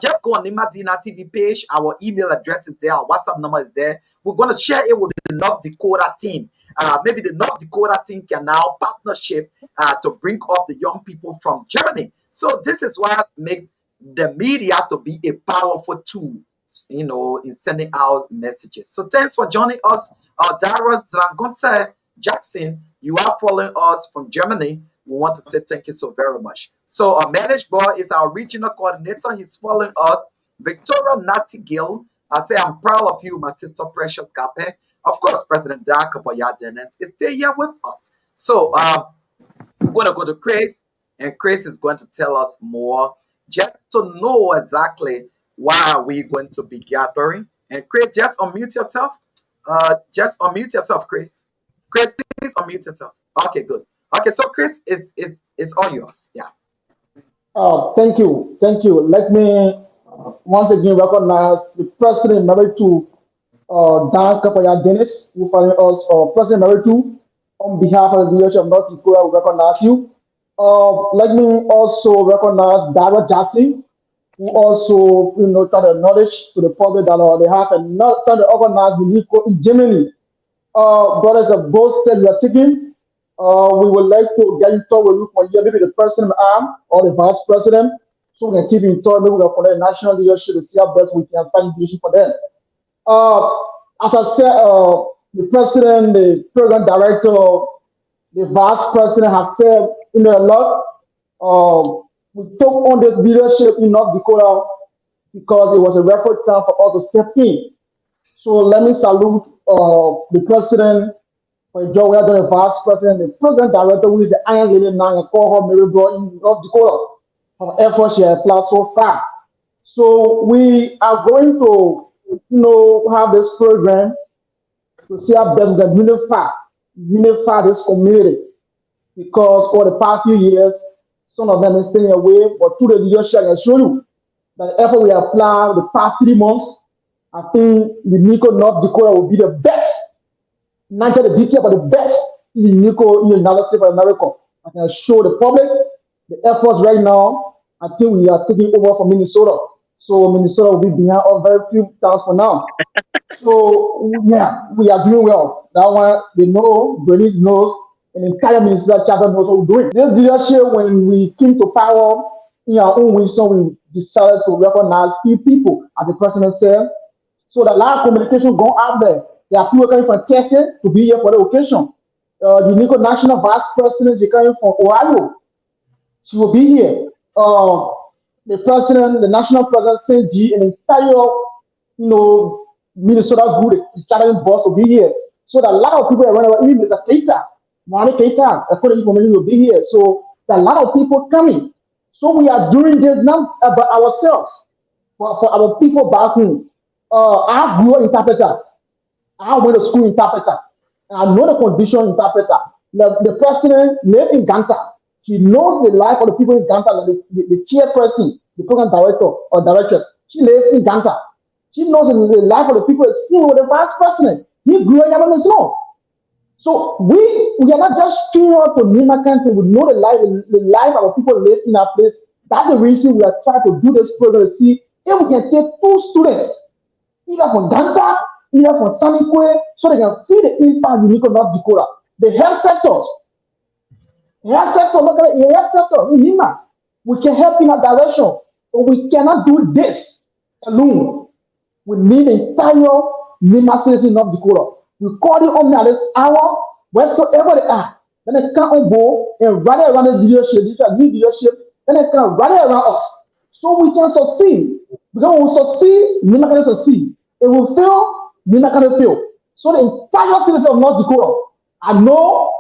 Just go on Nimba Dina TV page. Our email address is there. Our WhatsApp number is there. We're going to share it with the North Dakota team. Maybe the North Dakota team can now partnership to bring up the young people from Germany. So this is what makes the media to be a powerful tool, in sending out messages. So thanks for joining us. Dara Zrangonsa Jackson, you are following us from Germany. We want to say thank you so very much. So our managed boy is our regional coordinator. He's following us. Victoria Nattigale. I say I'm proud of you, my sister Precious Gape. Of course, President Dakota Dennis is still here with us. So we're going to go to Chris, and Chris is going to tell us more just to know exactly why we're going to be gathering. And Chris, just unmute yourself. Just unmute yourself, Chris. Chris, please unmute yourself. Okay, good. Okay, so Chris is all yours. Yeah. Thank you. Thank you. Let me once again recognize the President married to Dan Kapaya Dennis, who following us, President married to, on behalf of the leadership of North Dakota, we recognize you. Let me also recognize Dara Jassy, who also, try to acknowledge to the public that they have and not try to organize UNICCO in Germany. Brothers of both states we are taking. We would like to get in touch with you for maybe the president or the vice president, so we can keep in touch. Maybe we can connect the national leadership to see how best we can start engaging for them. As I said, the president, the program director, the vice president has said a lot. We took on this leadership in North Dakota because it was a record time for us to step in. So let me salute the president, for Joe, we are the vice president, the program director, who is the Iron Lady now, and call her Mary Bro in North Dakota, for effort she has applied so far. So we are going to, have this program to see how best we can unify this community, because for the past few years, some of them are staying away, but through the leadership, I can show you that the effort we apply the past 3 months, I think the UNICCO North Dakota will be the best, not just the DK, but the best in UNICCO in the United States of America. I can show the public the efforts right now. I think we are taking over from Minnesota. So Minnesota will be behind us very few times for now. So yeah, we are doing well. That one, they know, Bernice knows, and the entire Minnesota chapter knows what we're doing. This leadership, when we came to power in our own wisdom, we decided to recognize few people, as the president said. So that a lot of communication going out there. There are people coming from Texas to be here for the occasion. The UNICCO National Vice President, she coming from Ohio. She will be here. The president, the national president, St. G, and the entire, Minnesota group, the chattering boss will be here. So that a lot of people are running around, even Mr. Keita, Mohamed Keita, according to information, will be here. So there are a lot of people coming. So we are doing this not about ourselves, but for our people back home. I grew up interpreter. I went to school interpreter. I know the condition interpreter. The president lived in Ganta. He knows the life of the people in Ganta, like the chairperson, the program director or directors. She lives in Ganta. She knows the life of the people seen with the vice president. He grew up in the snow. So we are not just tuning out to Nima country. We know the life of our people live in our place. That's the reason we are trying to do this program to see if we can take 2 students, either from Ganta, either from Sanique, so they can feed the impact unique of North Dakota. The health sector, look at the health sector in Nima. We can help in that direction, but we cannot do this alone. We need the entire Nima citizen in North Dakota. We call it on this hour, wheresoever they are. Then they come on board and rally around the leadership, then they come rally around us. So we can succeed. Because when we succeed, Nima can succeed. If we fail, Nima can fail. So the entire citizen of North Dakota, I know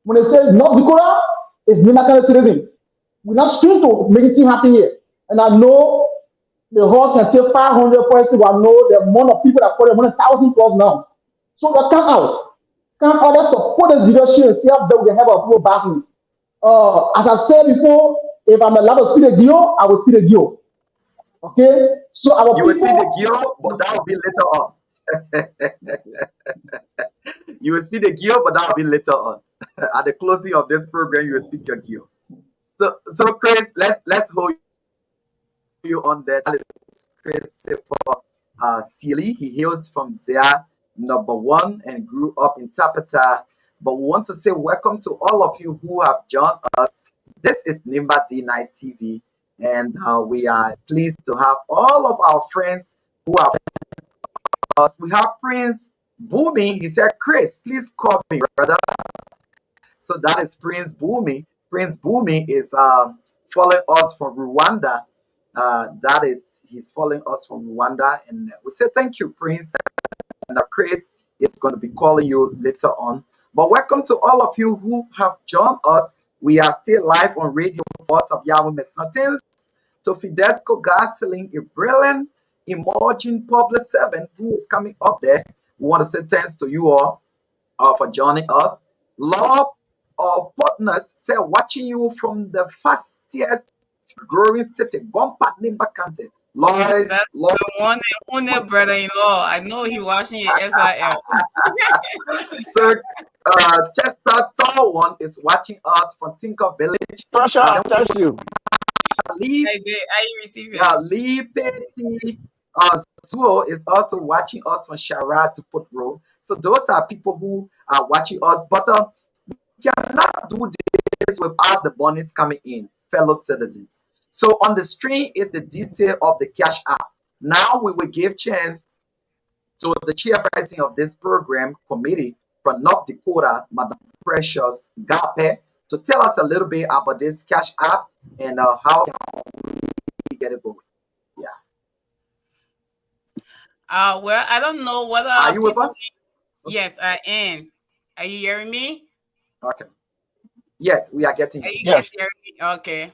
when they say North Dakota is Nima can citizen. We're not straight to make it happen here. And I know the horse can take 500 persons, but I know the amount of people that call it 1,000 plus now. So they come out. Let's support the leadership and see how we can have our people back in. As I said before, if I'm allowed to speak the Gio, I will speak the Gio. Okay? So our You people, will speak the Gio, but that will be later on. You will speak the Gio, but that will be later on. At the closing of this program, you will speak your Gio. So Chris, let's hold you on that. That is Chris for Sealy. He hails from Zia #1 and grew up in Tapata. But we want to say welcome to all of you who have joined us. This is Nimba D9 TV, and we are pleased to have all of our friends who have us. We have Prince Boomy. He said, Chris, please call me, brother. So that is Prince Boomy. Prince Bumi is following us from Rwanda. He's following us from Rwanda, and we say thank you, Prince. And Chris is going to be calling you later on. But welcome to all of you who have joined us. We are still live on Radio Voice of Yarwin Mesnatins. To Fedesco Gasoline, a brilliant emerging public servant who is coming up there. We want to say thanks to you all for joining us. Love our partners say watching you from the fastest growing city, Gompa Nimba County. Lloyd, That's Lloyd. the one and only brother-in-law. I know he watching your SIL. So Chester Tall One is watching us from Tinker Village. Pressure, thank you. Lee, I did. I receive it. Lee Petty Zuo is also watching us from Shara to Put Road. So those are people who are watching us. But you cannot do this without the bonus coming in, fellow citizens. So on the screen is the detail of the Cash App. Now we will give chance to the chairperson of this program committee from North Dakota, Madam Precious Gape, to tell us a little bit about this Cash App and how we get it going. Yeah. Well, I don't know whether Are you with us? Yes, I am. Are you hearing me? Okay. Yes, we are getting Are you. you guys hearing me? Okay.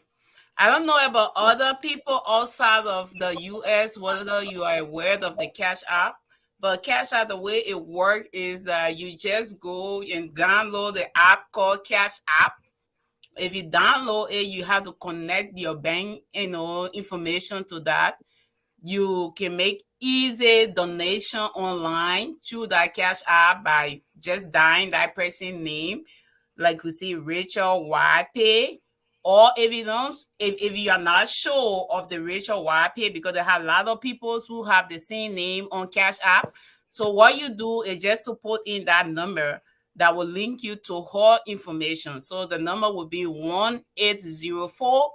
I don't know about other people outside of the US, whether you are aware of the Cash App. But Cash App, the way it works is that you just go and download the app called Cash App. If you download it, you have to connect your bank, information to that. You can make easy donation online through that Cash App by just dialing that person's name, like we see Rachel YP. Or if you don't, if you are not sure of the Rachel YP, because they have a lot of people who have the same name on Cash App. So what you do is just to put in that number that will link you to her information. So the number will be 1804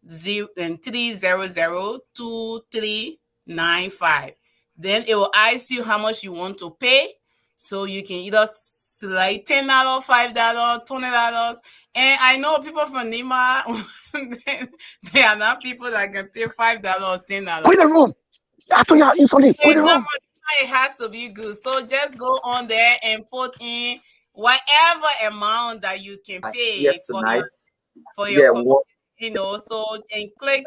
3002395. Then it will ask you how much you want to pay. So you can either select $10, $5, $20. And I know people from Nima, they are not people that can pay $5, $10. Quit the room. After your insulin, quit the room. It has to be good. So just go on there and put in whatever amount that you can pay for your so and click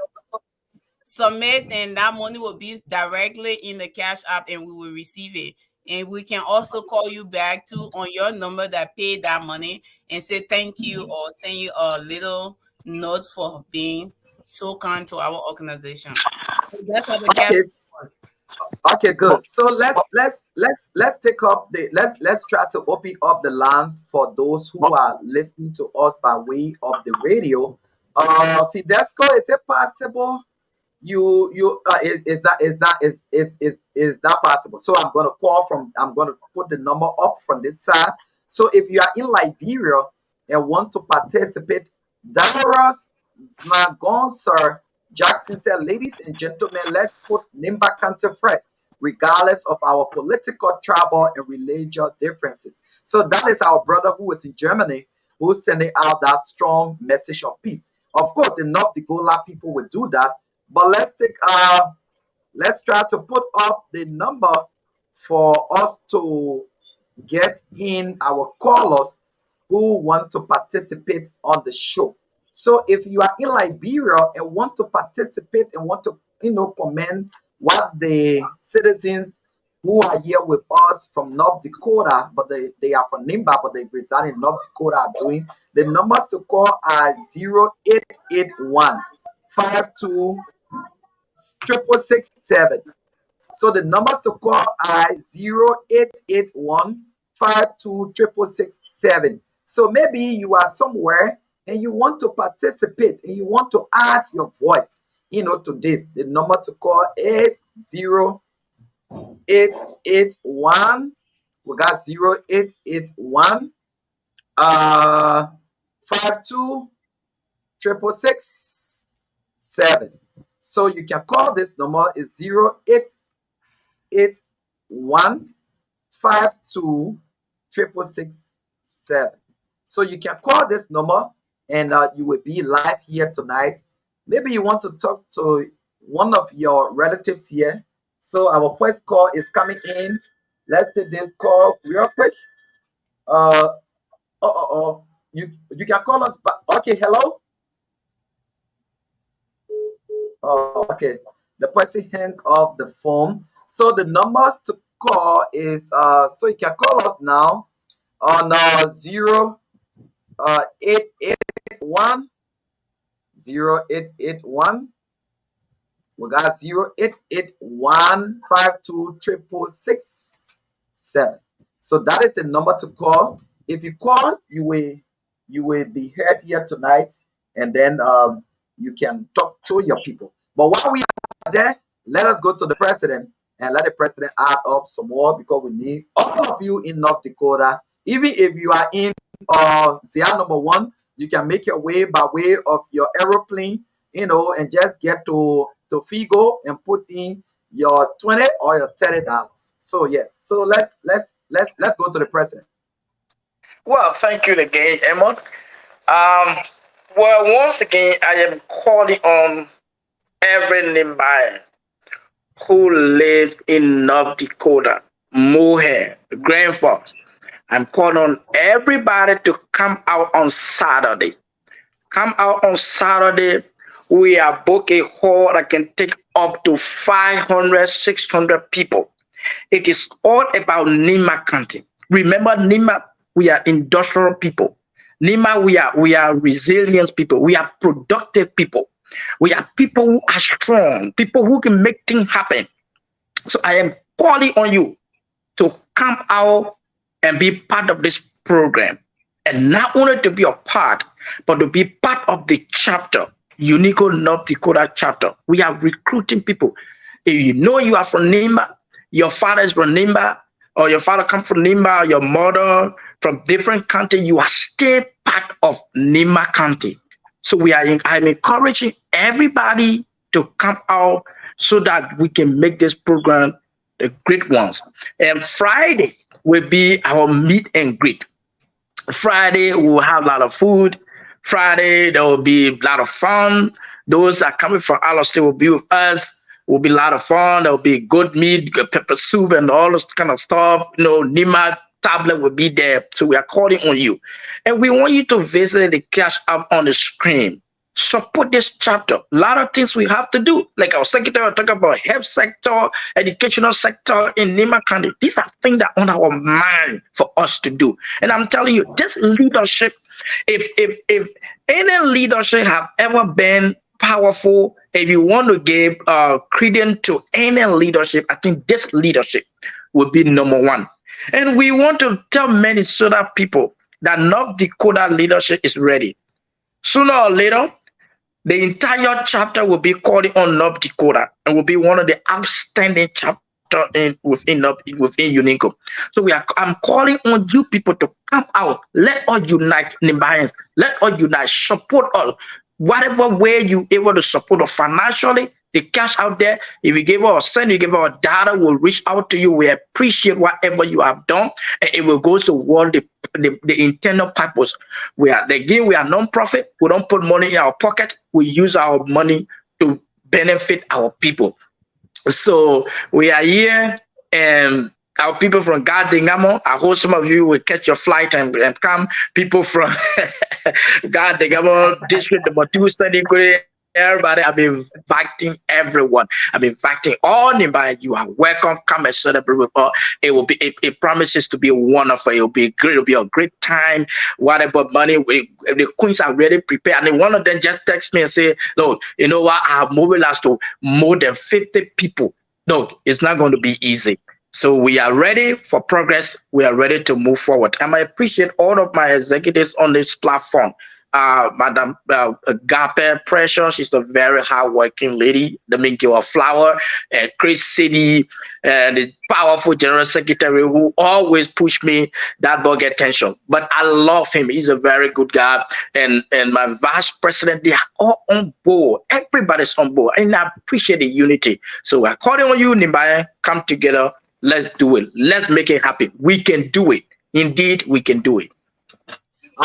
submit, and that money will be directly in the Cash App and we will receive it. And we can also call you back to on your number that paid that money and say thank you or send you a little note for being so kind to our organization. So that's how the Cash App. Okay, good. So let's take up the let's try to open up the lines for those who are listening to us by way of the radio. Fedesco, is it possible? Is that possible? So I'm gonna put the number up from this side. So if you are in Liberia and want to participate, Damaras Snagonser Jackson said, ladies and gentlemen, let's put Nimba County first, regardless of our political, tribal, and religious differences. So that is our brother who is in Germany, who's sending out that strong message of peace. Of course, the North Dakota people will do that, but let's try to put up the number for us to get in our callers who want to participate on the show. So if you are in Liberia and want to participate and want to, comment what the citizens who are here with us from North Dakota, but they are from Nimba, but they reside in North Dakota are doing, the numbers to call are 0881 52 6667. So the numbers to call are 0881 52 6667. So maybe you are somewhere and you want to participate and you want to add your voice, to this. The number to call is 0881. We got 0881 52 6667. So you can call this number is 0881 52 6667. So you can call this number and you will be live here tonight. Maybe you want to talk to one of your relatives here. So our first call is coming in. Let's take this call real quick. Uh, you can call us back. Okay, hello. Oh, okay. The person hang up the phone. So the numbers to call is so you can call us now on 0881 0881. We got 0881526667. So that is the number to call. If you call, you will be heard here tonight, and then you can talk to your people. But while we are there, let us go to the president and let the president add up some more, because we need all of you in North Dakota. Even if you are in CR number 1, you can make your way by way of your aeroplane, and just get to Figo and put in your 20 or your $30. So yes, so let's go to the president. Well, thank you again, Edmund. Well, once again, I am calling on every Nimbayan who lives in North Dakota, Mohair, Grand Forks. I'm calling on everybody to come out on Saturday. Come out on Saturday. We are booking a hall that can take up to 500, 600 people. It is all about Nima County. Remember, Nima, we are industrial people. Nima, we are resilient people. We are productive people. We are people who are strong, people who can make things happen. So I am calling on you to come out and be part of this program. And not only to be a part, but to be part of the chapter, UNICCO North Dakota chapter. We are recruiting people. If you know you are from Nima, your father is from Nima, or your father comes from Nima, your mother from different county, you are still part of Nima County. So I'm encouraging everybody to come out so that we can make this program the great ones. And Friday will be our meet and greet. Friday we'll have a lot of food. Friday there will be a lot of fun. Those that are coming from out of state will be with us. Will be a lot of fun. There will be good meat, good pepper soup, and all this kind of stuff. Nima tablet will be there. So we are calling on you. And we want you to visit the cash app on the screen. Support this chapter. A lot of things we have to do. Like our secretary will talk about health sector, educational sector in Nima County. These are things that are on our mind for us to do. And I'm telling you, this leadership, if any leadership have ever been powerful, if you want to give credence to any leadership, I think this leadership will be number one. And we want to tell Minnesota people that North Dakota leadership is ready. Sooner or later, the entire chapter will be called on North Dakota and will be one of the outstanding chapters within UNICCO. So I'm calling on you people to come out. Let us unite Nimbayans. Let us unite. Support us. Whatever way you able to support us financially, the cash out there. If you give us a cent, you give us data, we'll reach out to you. We appreciate whatever you have done, and it will go toward the internal purpose. We are non-profit. We don't put money in our pocket. We use our money to benefit our people. So we are here, and our people from Gardengamo, I hope some of you will catch your flight and come. People from Gardengamo, District number 2, everybody, I've been inviting everyone. I've been inviting all Nimba. You are welcome. Come and celebrate with us. It promises to be wonderful. It will be great. It will be a great time. Whatever money, the queens are ready, prepared. And one of them just text me and say, "Look, you know what? I have mobilized to more than 50 people. No, it's not going to be easy." So we are ready for progress. We are ready to move forward. And I appreciate all of my executives on this platform. Madam Gape Precious, she's a very hardworking lady. The Minky Flower, and Chris City, and the powerful General Secretary who always push me that bug attention. But I love him. He's a very good guy. And my Vice President, they are all on board. Everybody's on board. And I appreciate the unity. So according to you, Nimbaya, come together. Let's do it. Let's make it happen. We can do it. Indeed, we can do it.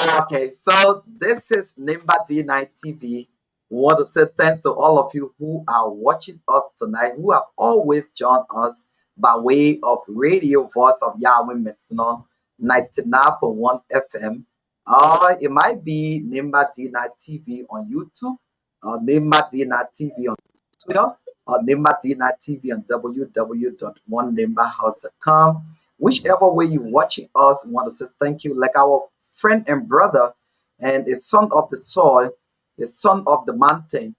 Okay, so this is Nimba D9 TV. We want to say thanks to all of you who are watching us tonight, who have always joined us by way of radio voice of Yarwin Mesno 99.1 FM. It might be Nimba D9 TV on YouTube, or Nimba D9 TV on Twitter, or Nimba D9 TV on www.onenimbahouse.com. Whichever way you're watching us, we want to say thank you. Like our friend and brother, and a son of the soil, a son of the mountain,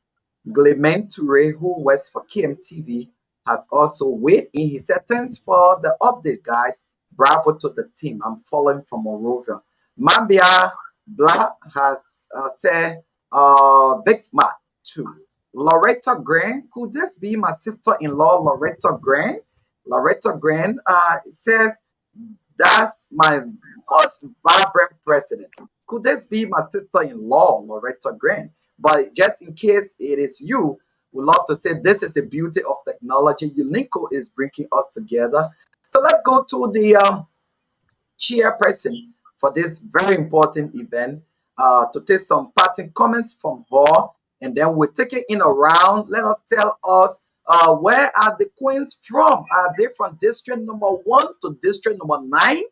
Clement Toure, who works for KMTV, has also weighed in. He said, thanks for the update, guys. Bravo to the team. I'm following from Monrovia. Mambia Blah has said, big smart too. Loretta Grant, could this be my sister-in-law, Loretta Grant? Loretta Grant says, that's my most vibrant president. Could this be my sister-in-law, Loretta Grant? But just in case it is you, we love to say this is the beauty of technology. UNICCO is bringing us together. So let's go to the chairperson for this very important event to take some parting comments from her, and then we'll take it in around. Let us tell us where are the queens from? Are they from district number 1 to district number 9?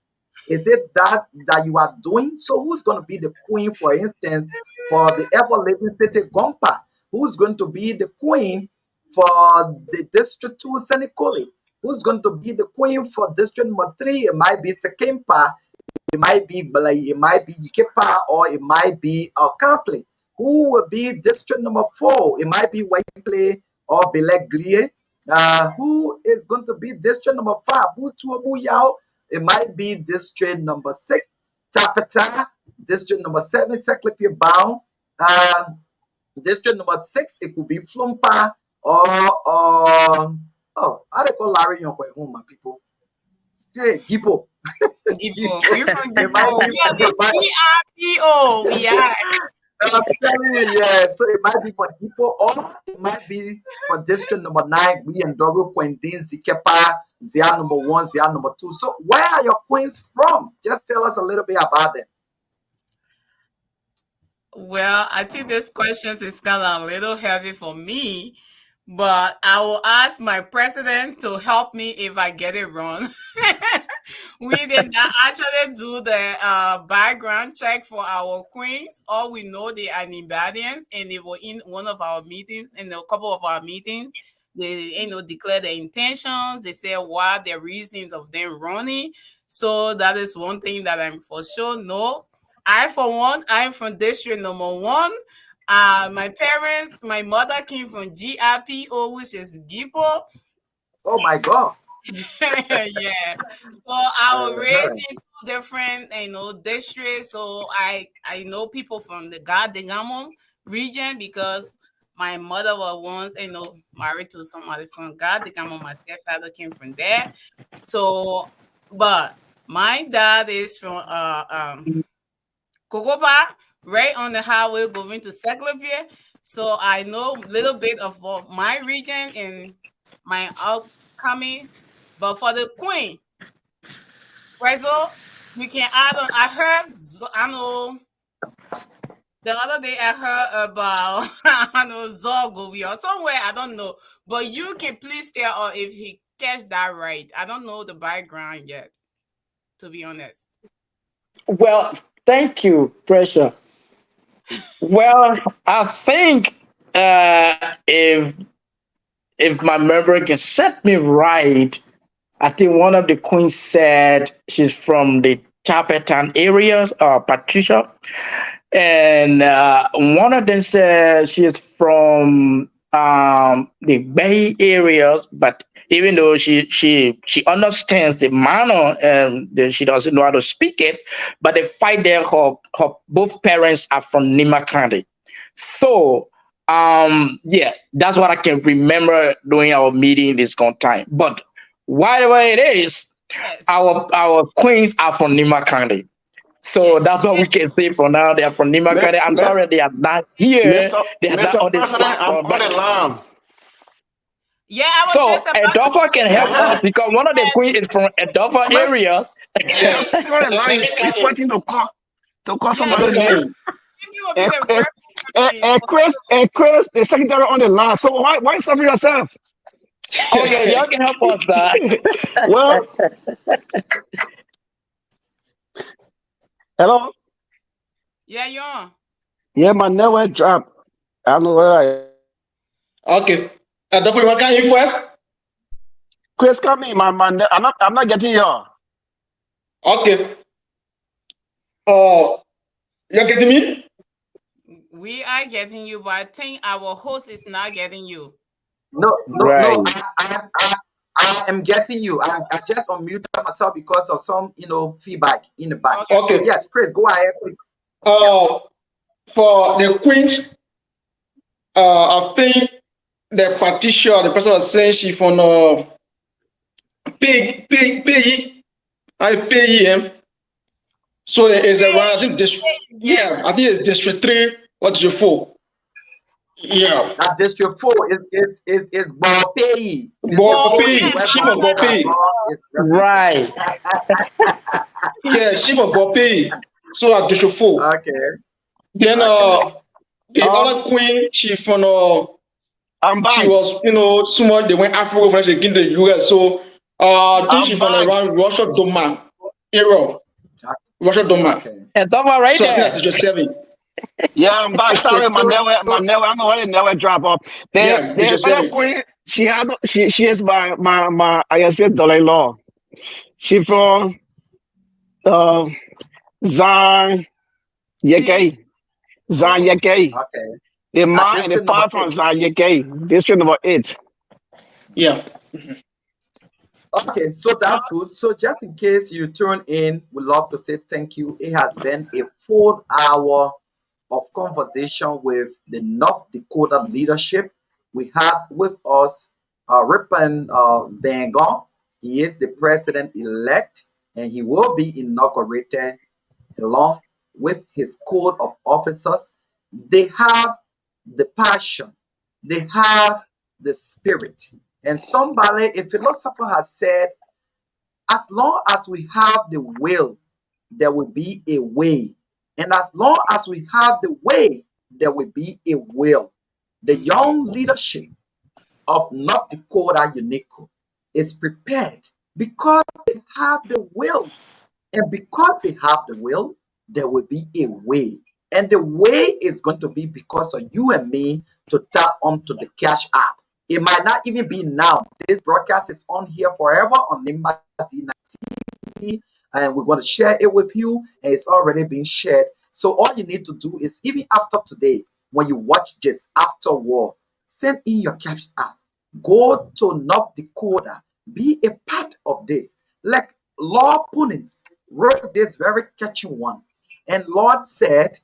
Is it that you are doing? So who's going to be the queen, for instance, for the ever-living city Gompa? Who's going to be the queen for the district 2 Senikoli? Who's going to be the queen for district number 3? It might be Sekempa, it might be Ikepa, or it might be Kample. Who will be district number 4? It might be Waiple or Beleglie. Who is going to be district number 5? Butuabu Yao. It might be district number 6, Tapeta. District number 7, Secretary Bound. District number 6, it could be Flumpa or I call Larry Young home, my people. Hey, Gipo. Gipo. You're from Gipo. G-R-P-O. Yeah. I'm telling you, yeah. So it might be for Gipo, or it might be for district number 9. We and Doro, Quendin, Zikepa, Zia number 1, Zia number 2. So where are your queens from? Just tell us a little bit about them. Well, I think this question is kind of a little heavy for me, but I will ask my president to help me if I get it wrong. We did not actually do the background check for our queens. All we know they are Nibadians, and they were in one of our meetings, in a couple of our meetings. They declare their intentions. They say what their reasons of them running. So that is one thing that I'm for sure know. I, for one, I'm from district number 1. My parents, my mother came from GRPO, which is Gipo. Oh my God. Yeah. So I was raised in 2 different, districts. So I know people from the Gadegamo region because my mother was once, married to somebody from Gadegamo. My stepfather came from there. So, but my dad is from Kokopa, right on the highway going to Secretary. So I know a little bit of my region and my outcoming. But for the queen, Rezo, you can add on. I know the other day I heard about Zorgovi or somewhere, I don't know. But you can please tell if he catch that right. I don't know the background yet, to be honest. Well, thank you, Pressure. Well, I think if my memory can set me right, I think one of the queens said she's from the Tapetan area, Patricia, and one of them said she is from the Bay areas, but even though she understands the manner and she doesn't know how to speak it, but the fact that her both parents are from Nima County. So yeah, that's what I can remember during our meeting this time. But whatever it is, Yes. our queens are from Nima County. So that's what we can say for now. They are from Nima County. I'm sorry they are not here. They are not on this platform. Yeah, I was So just about Adolfo can help us because one of the queens is from Adolfo area. Reporting to call. to call Yeah, somebody name. you will be the first And Chris, the secretary on the line. So why suffer yourself? Okay, y'all can help us that. Well, hello. Yeah, you on. Yeah, my network dropped. I don't know where I. Okay. Dr. What can you first? Chris, come in. I'm not getting you. Okay. You're getting me? We are getting you, but I think our host is not getting you. No, no, Right. no. I am getting you. I just unmuted myself because of some, feedback in the back. Okay. So Okay. yes, Chris, go ahead. Yeah. For the queen, I think the practitioner, the person was saying she from pay, I pay him. So it's around, I think Yes. I think it's district 3 or district 4. Yeah. That District 4 is Gbarwee. Go pay. Yes, She all for go that pay. Is Right. Yeah, she for go pay. So at district 4. okay. Then Okay. the other queen, she from I'm back. she was, so much they went Africa when she came to the US. So I think she from around Russia Doma era. Russia Doma. Okay. And Toma right So I think there. that's district 7. Yeah, I'm back. Okay. Sorry, my So network. I don't know why the network drop off. Yeah, The district other 7. queen, she is my I say Dolo. She from Zan Yeke. Zan Yeke. okay. The man and the District number father from 8. Zan Yeke. District number 8. Yeah. Okay, so that's good. So just in case you tune in, we'd love to say thank you. It has been a full hour of conversation with the North Dakota leadership. We have with us Ripon Van Gogh. He is the president-elect, and he will be inaugurated along with his code of officers. They have the passion, they have the spirit. And somebody, a philosopher, has said, as long as we have the will, there will be a way. And as long as we have the way, there will be a will. The young leadership of North Dakota UNICCO is prepared because they have the will. And because they have the will, there will be a way. And the way is going to be because of you and me to tap onto the Cash App. It might not even be now. This broadcast is on here forever on Nimba TV, and we're going to share it with you, and it's already been shared. So all you need to do is, even after today, when you watch this afterward, send in your Cash App. Go to North Dakota. Be a part of this. Like Lord Punins wrote this very catchy one. And Lord said,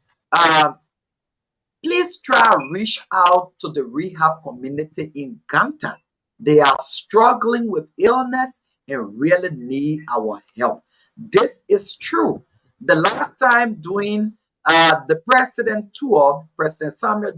please try to reach out to the rehab community in Ganta. They are struggling with illness and really need our help. This is true. The last time doing the president tour, President Samuel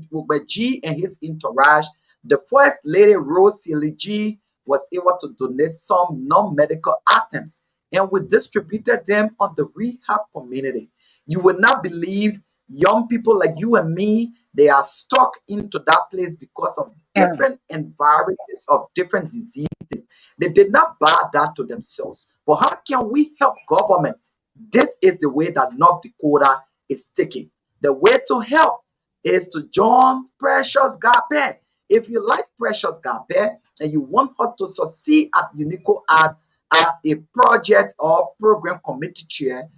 G and his entourage, the First Lady Rosie G was able to donate some non-medical items, and we distributed them on the rehab community. You will not believe young people like you and me, they are stuck into that place because of different environments of different diseases. They did not buy that to themselves. But how can we help government? This is the way that North Dakota is taking. The way to help is to join Precious Gape. If you like Precious Gape and you want her to succeed at UNICCO as a project or program committee chair,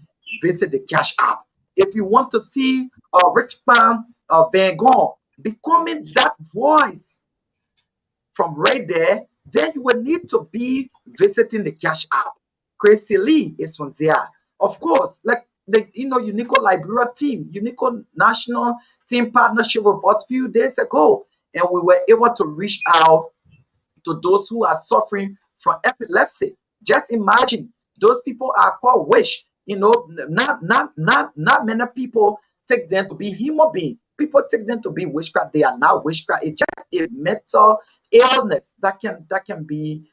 visit the Cash App. If you want to see Richmond Van Gogh becoming that voice from right there, then you will need to be visiting the Cash App. Crazy Lee is from there. Of course, like the UNICCO Liberia team, UNICCO National Team partnership with us a few days ago, and we were able to reach out to those who are suffering from epilepsy. Just imagine those people are called wish. Not many people take them to be human beings. People take them to be witchcraft. They are not witchcraft. It's just a mental illness that can be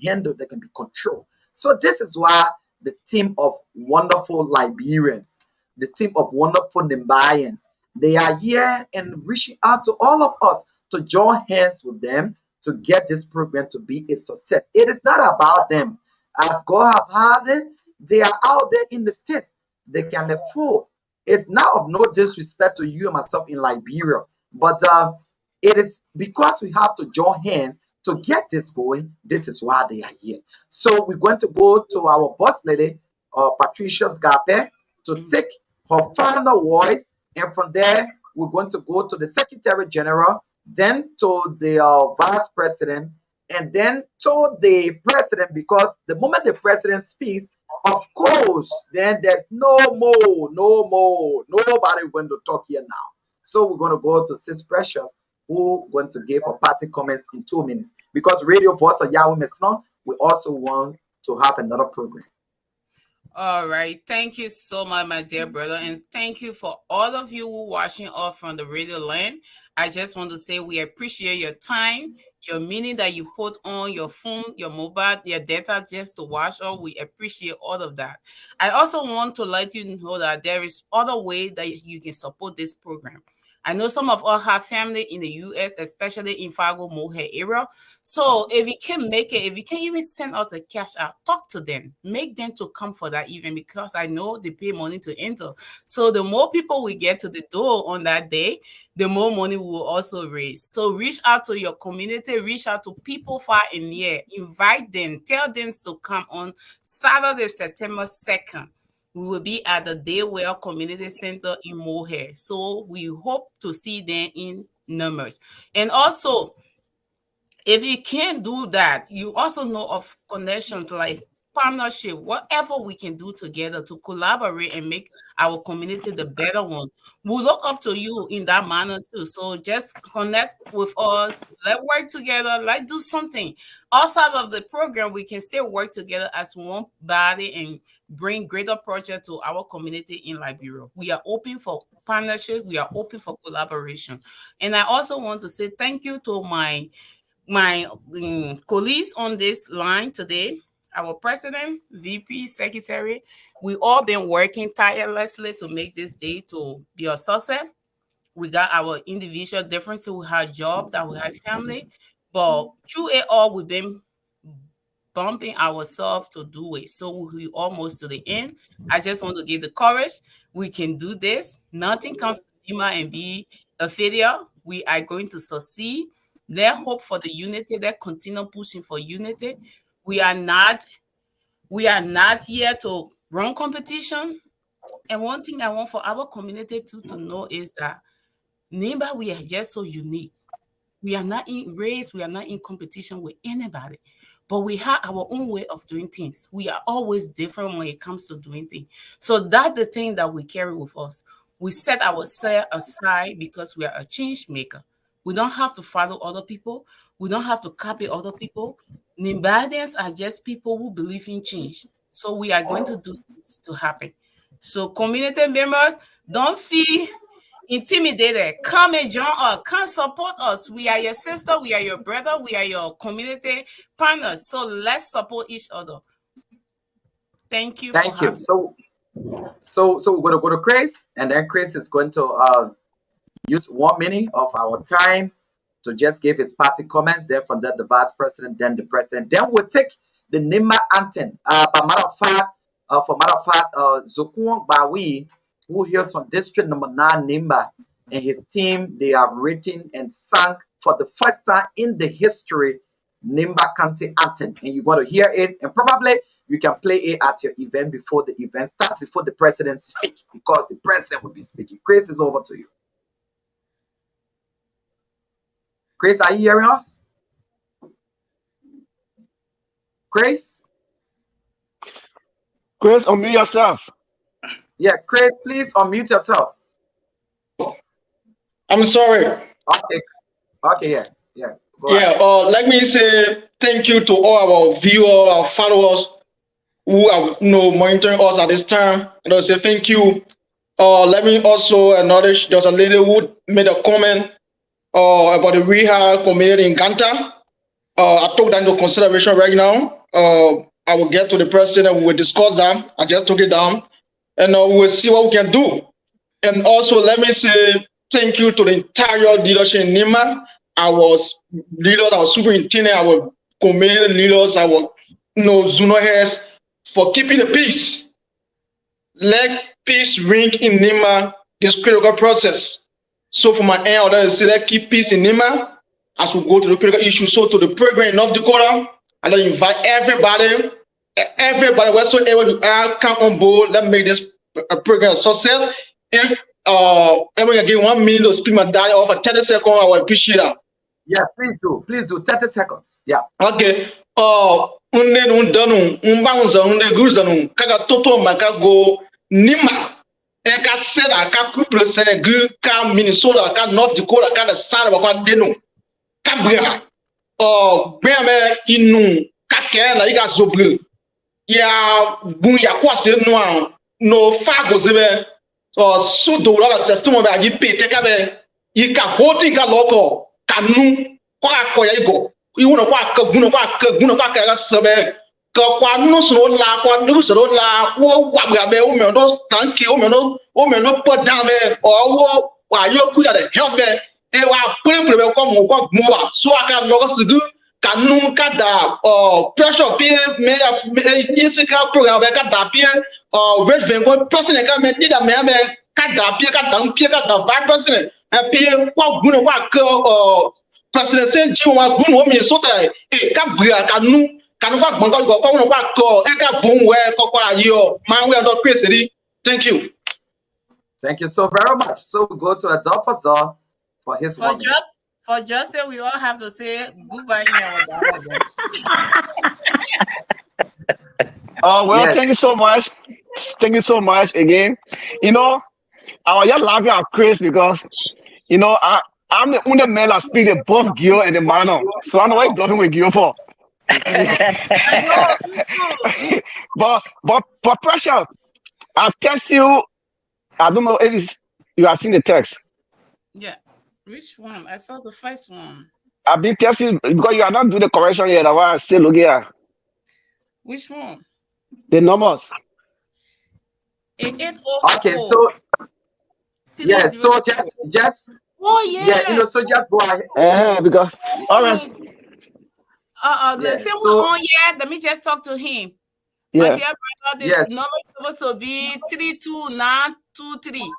handled, that can be controlled. So this is why the team of wonderful Liberians the team of wonderful Nimbayans. They are here and reaching out to all of us to join hands with them to get this program to be a success. It is not about them. As God have had it, they are out there in the States. They can afford. It's not of no disrespect to you and myself in Liberia, but it is because we have to join hands to get this going. This is why they are here. So we're going to go to our boss lady, Patricia Gape, to take her final voice, and from there we're going to go to the Secretary General, then to the Vice President, and then to the President, because the moment the President speaks, of course, then there's nobody going to talk here now. So we're going to go to Sis Precious, who going to give her party comments in 2 minutes. Because Radio Voice of Yarwin Mesnon, we also want to have another program. All right. Thank you so much, my dear brother. And thank you for all of you who watching us from the radio land. I just want to say we appreciate your time, your minute that you put on your phone, your mobile, your data just to watch us. We appreciate all of that. I also want to let you know that there is other way that you can support this program. I know some of us have family in the U.S., especially in Fargo, Mohair area. So if you can make it, if you can even send us a cash out, talk to them. Make them to come for that event, because I know they pay money to enter. So the more people we get to the door on that day, the more money we will also raise. So reach out to your community, reach out to people far and near, invite them, tell them to come on Saturday, September 2nd. We will be at the Daywell Community Center in Mohair. So we hope to see them in numbers. And also, if you can't do that, you also know of connections like partnership, whatever we can do together to collaborate and make our community the better one. We look up to you in that manner too. So just connect with us. Let's work together. Let's do something. Outside of the program, we can still work together as one body and bring greater projects to our community in Liberia. We are open for partnership. We are open for collaboration. And I also want to say thank you to my colleagues on this line today, our president, VP, secretary. We all been working tirelessly to make this day to be a success. We got our individual differences. We have job, that we have family, but through it all, we've been bumping ourselves to do it. So we almost to the end. I just want to give the courage. We can do this. Nothing comes from Lima and be a failure. We are going to succeed. Let's hope for the unity. Let's continue pushing for unity. We are not here to run competition. And one thing I want for our community to know is that Nimba, we are just so unique. We are not in race. We are not in competition with anybody. But we have our own way of doing things. We are always different when it comes to doing things. So that's the thing that we carry with us. We set ourselves aside because we are a change maker. We don't have to follow other people. We don't have to copy other people. Nimbadians are just people who believe in change. So we are going to do this to happen. So community members, don't feel intimidated. Come and join us. Come support us. We are your sister. We are your brother. We are your community partners. So let's support each other. Thank you. Thank you. So we're going to go to Chris, and then Chris is going to use 1 minute of our time to just give his party comments. Then from that, the vice president, then the president. Then we'll take the Nimba anthem. For matter of fact, Zokun Gbarwee, who hails from District Number 9 Nimba, and his team, they have written and sung for the first time in the history Nimba County anthem. And you're going to hear it, and probably you can play it at your event before the event starts, before the president speaks, because the president will be speaking. Chris, is over to you. Chris, are you hearing us? Chris? Chris, unmute yourself. Yeah, Chris, please unmute yourself. I'm sorry. Okay, yeah. Let me say thank you to all our viewers, our followers who are monitoring us at this time. And I'll say thank you. Let me also acknowledge there's a lady who made a comment about the rehab community in Ganta. I took that into consideration right now. I will get to the president and we will discuss that. I just took it down. and we'll see what we can do. And also, let me say thank you to the entire leadership in Nima, our leaders, our superintendent, our community leaders, our zone heads, for keeping the peace. Let peace ring in Nima, this critical process. So, for my end, I would like to say, let's keep peace in Nima as we go to the critical issue. So, to the program in North Dakota, I like to invite everybody, whatsoever you are, come on board. Let's make this program a success. If everyone can give 1 minute to speak my daddy off for 30 seconds, I will appreciate that. Yeah, please do. Please do. 30 seconds. Yeah. Okay. Unde danu, umbanza, unde guzanu, kaga toto makago, nima. Eka seda, ka couple Senegal, ka Minnesota, ka North Dakota, ka the south of Denu. Kabria. Beme inu, ka kena, iga zobri. Ya, bunya kwa se no fago zebe. Sudo la system of agi pete kabe ika hoti ka loko kanu kwa ko ya igo iwuna kwa ka guna ka sabe ka kwa no so la kwa no so la wo wa be o me no tanki o me no put down be o wo wa yo ku ya de help be e wa pure be ko mo ko gmo wa so aka loko sigu kanu ka da pressure pie me physical program be ka da pie red vengo person ka me dida me be ka da pie ka da pie ka da vibe person pie kwa gunu kwa ko president senji wa gunu o mi so ta ka bria kanu kwa gbongo go ko kwa ko e ka bon we ko kwa yo man we do pese. Thank you. Thank you so very much. So we go to Adolfo for his one. For just we all have to say goodbye now. Well, yes. Thank you so much. Thank you so much again. I was just laughing at Chris because, I'm the only man that speaks the both Gio and the Mano. So I know what I'm bluffing with Gio for. but pressure, I text you. I don't know if you have seen the text. Yeah. Which one? I saw the first one. I've been testing because you are not doing the correction yet. That's why I still looking at. Which one? The numbers. Okay, so yeah, so just oh yeah, so just go ahead. Because all right. Let's say we're on. Yeah, let me just talk to him. Yeah. The number is supposed to be 32923.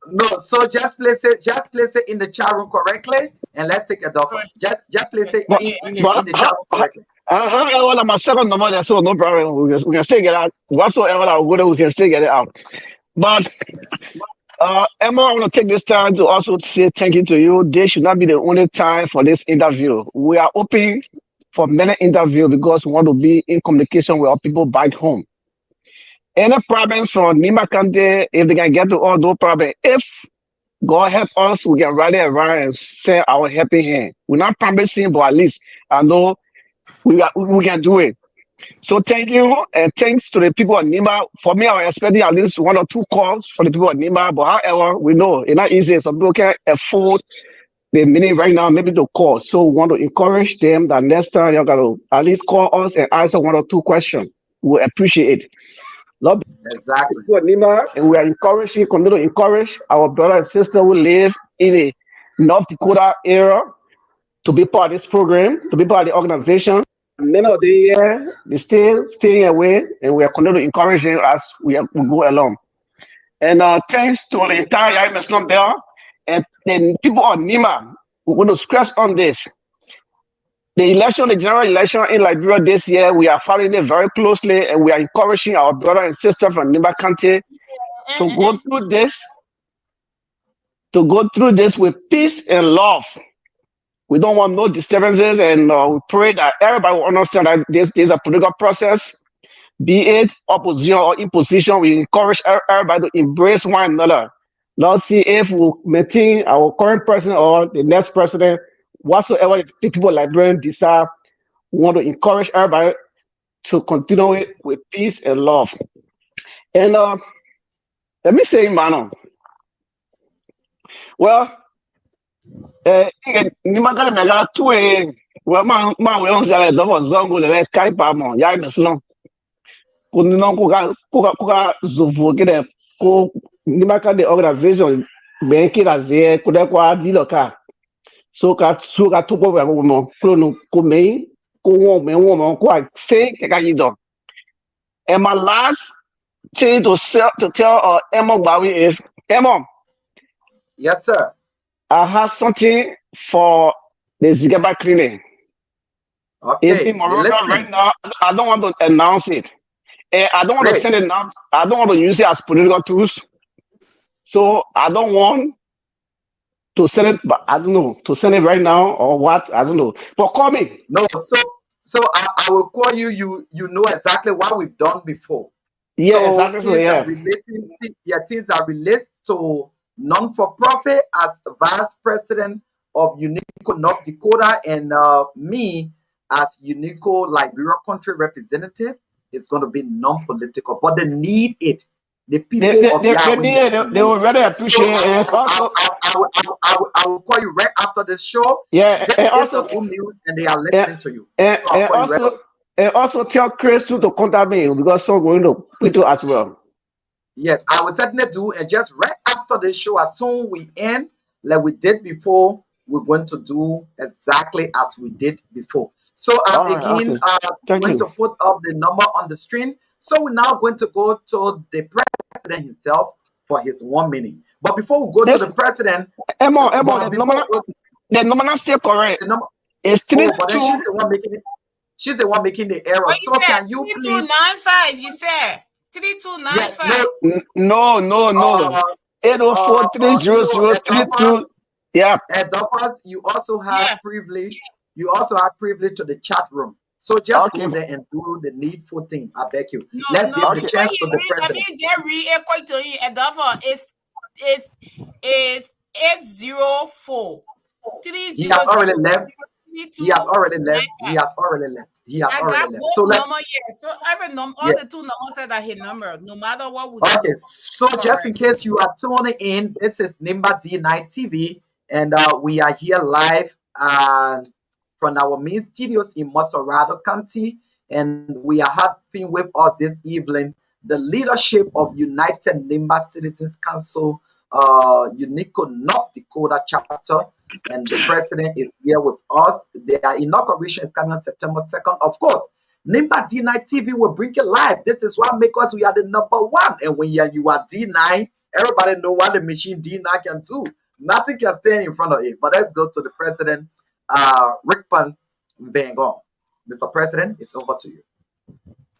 No, so just place it in the chat room correctly, and let's take a doctor. Just place it in the chat room correctly. My second number there, so no problem. We can still get out whatsoever I would. We can still get it out. But Emma, I want to take this time to also say thank you to you. This should not be the only time for this interview. We are open for many interviews because we want to be in communication with our people back home. Any problems from Nima County, if they can get to all, no problem. If God help us, we can rally around and send our helping hand. We're not promising, but at least I know we can do it. So thank you, and thanks to the people of Nima. For me, I was expecting at least 1 or 2 calls for the people of Nima, but however, we know it's not easy. Some people can't afford the minute right now, maybe to call. So we want to encourage them that next time you're going to at least call us and answer 1 or 2 questions. We appreciate it. Love exactly. And we are encouraging, continue to encourage our brother and sister who live in the North Dakota area to be part of this program, to be part of the organization. Many of the year, they still staying away, and we are continuing to encourage them as we go along. And thanks to the entire Yarwin Islam there, and the people of Nima, we're going to stress on this. The general election in Liberia this year, we are following it very closely, and we are encouraging our brother and sister from Nima County to go through this with peace and love. We don't want no disturbances, and we pray that everybody will understand that this is a political process, be it opposition or imposition. We encourage everybody to embrace one another. Let's see if we maintain our current president or the next president. Whatsoever the people like Brian decide, we want to encourage everybody to continue it with peace and love. And let me say, Mano. Well, ni magana mega tuwe wa ma we on jale do zongo le kai pa mo ya me slon non kuka zuvu kide ko nimaka the organization benki la ze kuda kwa diloka so ka tupo wa mo klono ko me ko wo ko say ka yido. And my last thing to tell Emma Gbarwee is, Emma, Yes, sir. I have something for the Zigaba clinic. It's Okay, in you're Monrovia listening. right now. I don't want to announce it. And I don't want to Great. send it now. I don't want to use it as political tools. So I don't want to send it, but I don't know, to send it right now or what. I don't know. But call me. No, so I will call you. You know exactly what we've done before. Yeah, So exactly. So, things yeah. are relating, things are related to non-for-profit as vice president of UNICCO North Dakota, and me as UNICCO Liberia country representative is going to be non-political, but they need it. The people of Yarwin They will really so appreciate it. And also, I will call you right after the show. yeah, This and is the also, good news, and they are and, listening to you. So I'll call you right. and also tell Chris to contact me because so going to put as well. Yes, I will certainly do. And just right after the show, as soon we end, like we did before, we're going to do exactly as we did before. So again, going to put up the number on the screen. So we're now going to go to the president himself for his 1 minute. But before we go to the president, Emma, the number still correct. It's but then she's the one making it. She's the one making the error. What So can you please? 3295, you said 3295. Yes, no. 804-300-32. Yeah. At Dakota, you also have privilege. You also have privilege to the chat room. So just go there and do the needful thing. I beg you. Let's give the chance to the president. It's 804. He has already left. He has already left. So let's. So every number, all the two numbers said that his number, no matter what we do. Okay, so just in case you are tuning in, this is Nimba D9 TV, and we are here live from our main studios in Masorado County, and we are having with us this evening the leadership of United Nimba Citizens Council, UNICCO North Dakota chapter, and the president is here with us. Their inauguration is coming on September 2nd. Of course, Nimba D9 TV will bring it live. This is what makes us we are the number one. And when you are D9, everybody know what the machine D9 can do. Nothing can stand in front of it. But let's go to the president, Rick Pan Van Gogh. Mr. President, it's over to you.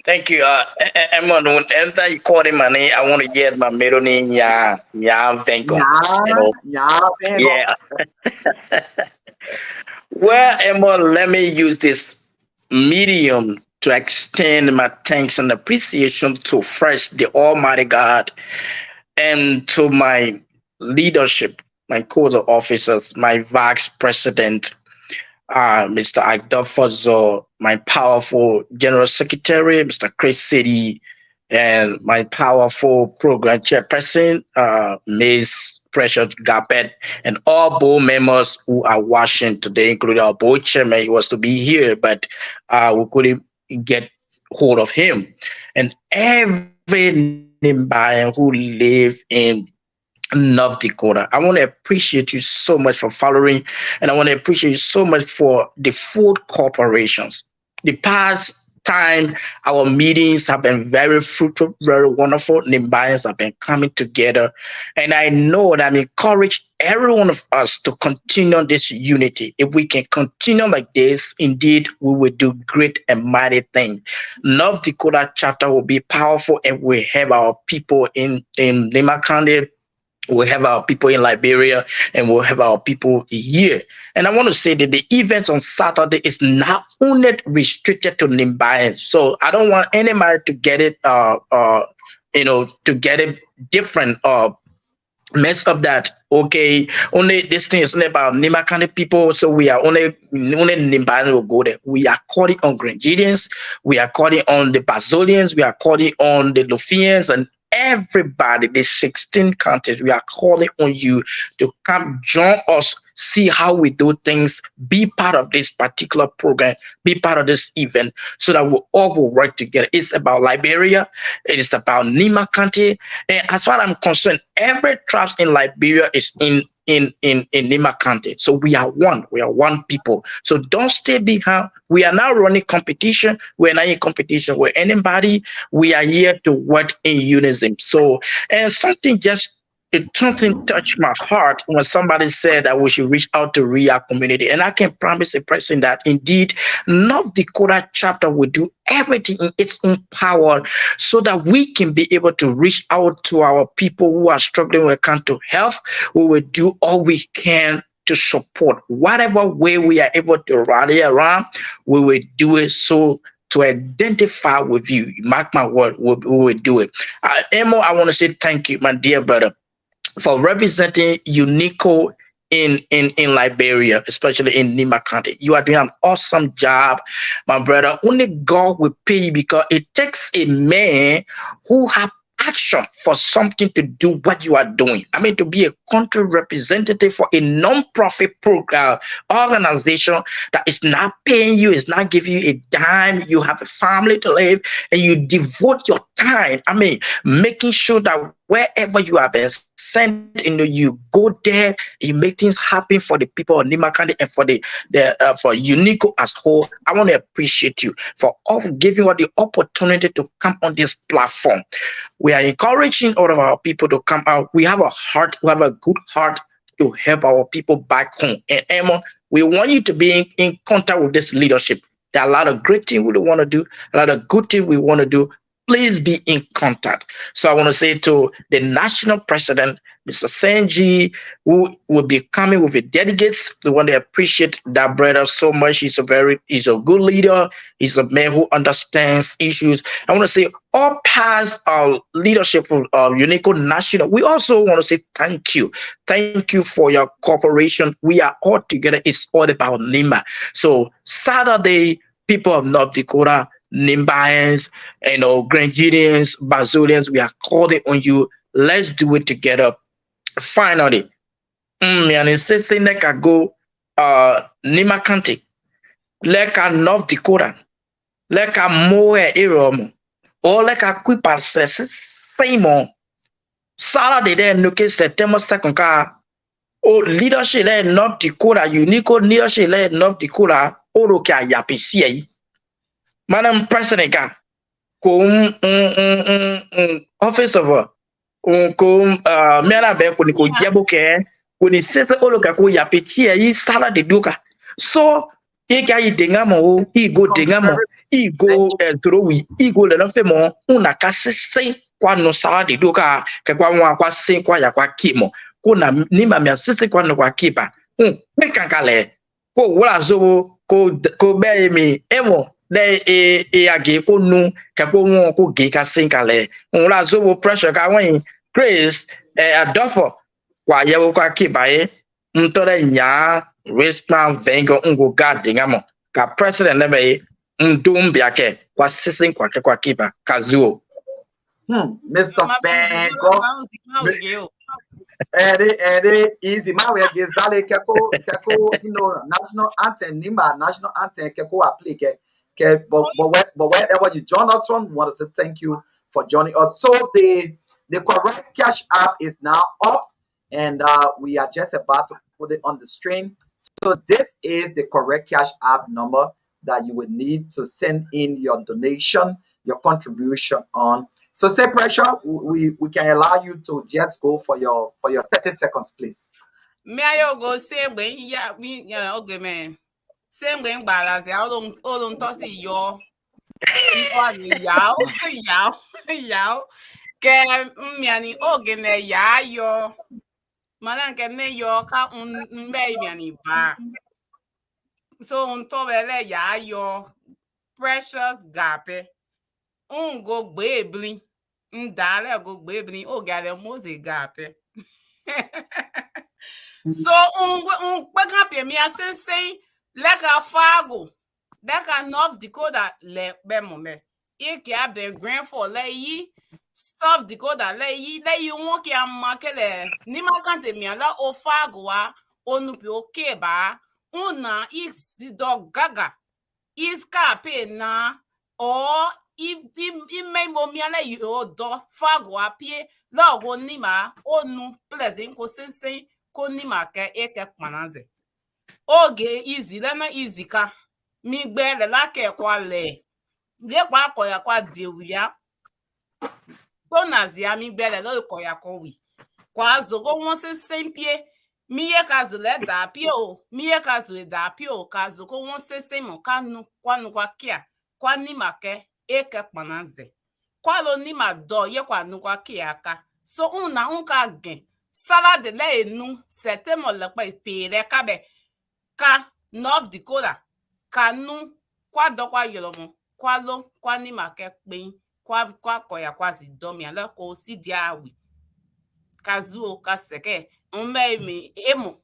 Thank you. Edmund, whenever you call him my name, I want to get my middle name, Van Gogh. Yeah. Well, Edmund, let me use this medium to extend my thanks and appreciation to first the Almighty God and to my leadership, my code of officers, my vice president, Mr. Agdofo, my powerful general secretary, Mr. Chris City, and my powerful program chairperson, Ms. Precious Gapet, and all board members who are watching today, including our board chairman. He was to be here, but we couldn't get hold of him. And every Nimbayan who live in North Dakota, I want to appreciate you so much for following, and I want to appreciate you so much for the food corporations. The past time, our meetings have been very fruitful, very wonderful. Nimbayans have been coming together, and I know that I'm encouraging every one of us to continue this unity. If we can continue like this, indeed, we will do great and mighty things. North Dakota chapter will be powerful, and we have our people in Nimba County. We'll have our people in Liberia, and we'll have our people here. And I want to say that the event on Saturday is not only restricted to Nimbayans. So I don't want anybody to get it, to get it different or mess up that, okay, only this thing is only about Nimba County people, so we are only Nimbayans will go there. We are calling on Grenadians, we are calling on the Bazolians, we are calling on the Lufians, and everybody, the 16 countries, we are calling on you to come join us, see how we do things, be part of this particular program, be part of this event, so that we all will work together. It's about Liberia, it is about Nima County, and as far as I'm concerned, every tribe in Liberia is in Nima County. So we are one people. So don't stay behind. We are now running competition. We're not in competition with anybody. We are here to work in unison. So, and something touched my heart when somebody said that we should reach out to RIA community. And I can promise a person that indeed North Dakota chapter will do everything in its own power so that we can be able to reach out to our people who are struggling when it comes to health. We will do all we can to support whatever way we are able to rally around. We will do it so to identify with you. Mark my word, we will do it. Emo, I want to say thank you, my dear brother, for representing UNICCO in Liberia, especially in Nima County. You are doing an awesome job, my brother. Only God will pay you, because it takes a man who have action for something to do what you are doing. I mean, to be a country representative for a non-profit program organization that is not paying you, is not giving you a dime. You have a family to live, and you devote your time. I mean, making sure that wherever you have been sent, you go there, you make things happen for the people of Nima County and for for UNICCO as whole. I want to appreciate you for giving us the opportunity to come on this platform. We are encouraging all of our people to come out. We have a heart, we have a good heart to help our people back home. And Emma, we want you to be in contact with this leadership. There are a lot of great things we want to do, a lot of good things we want to do. Please be in contact. So I want to say to the national president, Mr. Senji, who will be coming with the delegates. We want to appreciate that brother so much. He's a good leader. He's a man who understands issues. I want to say all past leadership of UNICCO National. We also want to say thank you. Thank you for your cooperation. We are all together. It's all about Nima. So Saturday, people of North Dakota, Nimbayans, Grandians, Bazilians, we are calling on you. Let's do it together. Finally, say neka go Nima County, leka North Dakota, leka Moe Iromo, or leka Quipa Simon. Sala de den nuke September 2nd ka o leadership in North Dakota, UNICCO leadership in North Dakota, oroka yapisi. Madam President, office of Mera Be Kuniko Jaboke, when he says Oloka Yapichi, Sala de Duca. So, he got Dingamo, he go Dingamo, he go Throwi, he go the Nofemo, Unakasi say, Quano Sala de Duca, Kakwa Saint Quaya Kimo, Kuna Nima Mia Sister Quano Kipa, Mekankale, Ko Wazo, Ko Be me, Emo. De age ko nu ka ko won ko ge ka sinkale on la zo pressure ka wen Chris adofo kwa ye wo kwa kibaye ntore nya respond vengo ngo gade ngamo ka president ne be ndum biake kwa sisin kwa kiba kazuo Mr. Bengo easy man we gezale keko national anthem Nima national anthem keko applique. Okay, but wherever you join us from, we want to say thank you for joining us. So the correct cash app is now up, and we are just about to put it on the screen. So this is the correct cash app number that you would need to send in your donation, your contribution on. So say pressure, we can allow you to just go for your 30 seconds, please. May I go say when okay man. Same way balance, I don't toss it yo. Yow. Ke miani ogene ya yo. Manan ke ne yo ka mbe miani ba. So on to bele ya yo. Precious gape. Go baby. Ndale go baby. O gale moze gape. So gape mi asense. Leka Fago, leka North Dakota le be mome. Iki a ben grand for le yi. South Dakota le yi won ki amakele ni makante mi ala ofagwa onupi okeba una isido gaga iskape na o imemo mi ala yo do fagwa pie logo nima onu pleasant ko sensen ko nima ke eke kpananze oge izile na izika mi gbele la ke kwa le kwa koya kwa dewuya Bonazia mi gbele lo koya ko wi kwa zogo won se sempie miye kazu le da pio miye kazu da pio kazu ko won se semo kanu kwanu kwa kia kwa ni make eke kpananze kwa lo ni ma do ye kwa nu kwa kia aka so una unka gen salade le enu setemo le pe pere kabe ka North Dakota kanu kwa do kwa yolomo kwa lo kwa ni make pe kwa koya kwa si domi ala ko si diawi kazuo kaseke mi emo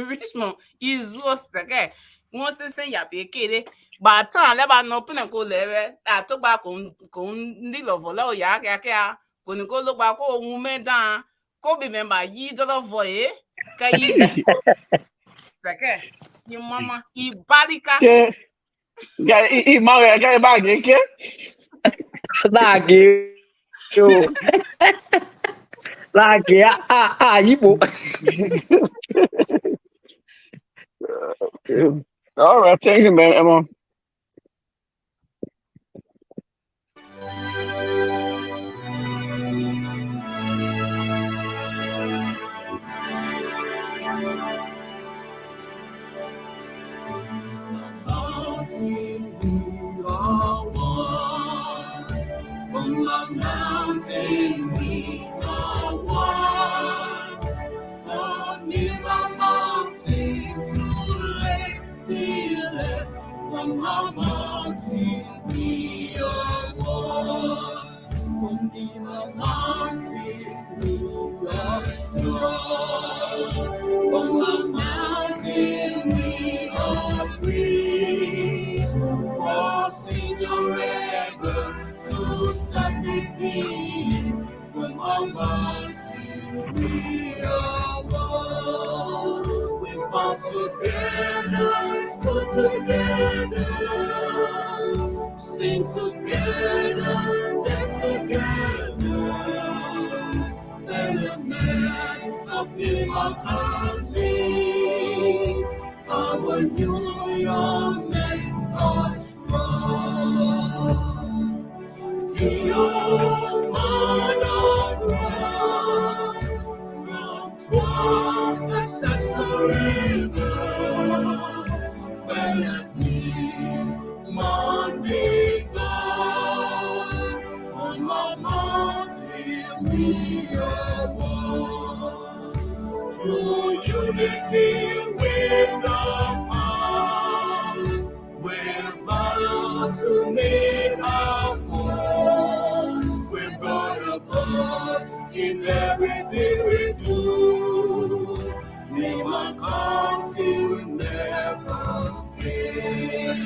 Richmond izuo seke won se ya be kere ba tan le ba no pin ko lewe to gba ko ndi lovo lo ya kia ko ni ko lo gba ko ohun medan ko be member yi dolo voye ka easy seke ni mama ibarika ke ga ma ga ba ke Lagi yo. Lagi Igbo. All right, thank you, man. Emma. From the mountain we are one. From the mountain to lake till from the mountain we are one. From the mountain we are strong. From the mountain we are free. Crossing the river to Sunday from a mountain we are one. We fought together, stood together, sing together, dance together. Element of Pima County, our union makes us strong. From 12 ancestral river, Monday God, from a mountain we are one. Through unity with the power, we're bound to make our form. We're God above in everything we do. Name our country will never fail.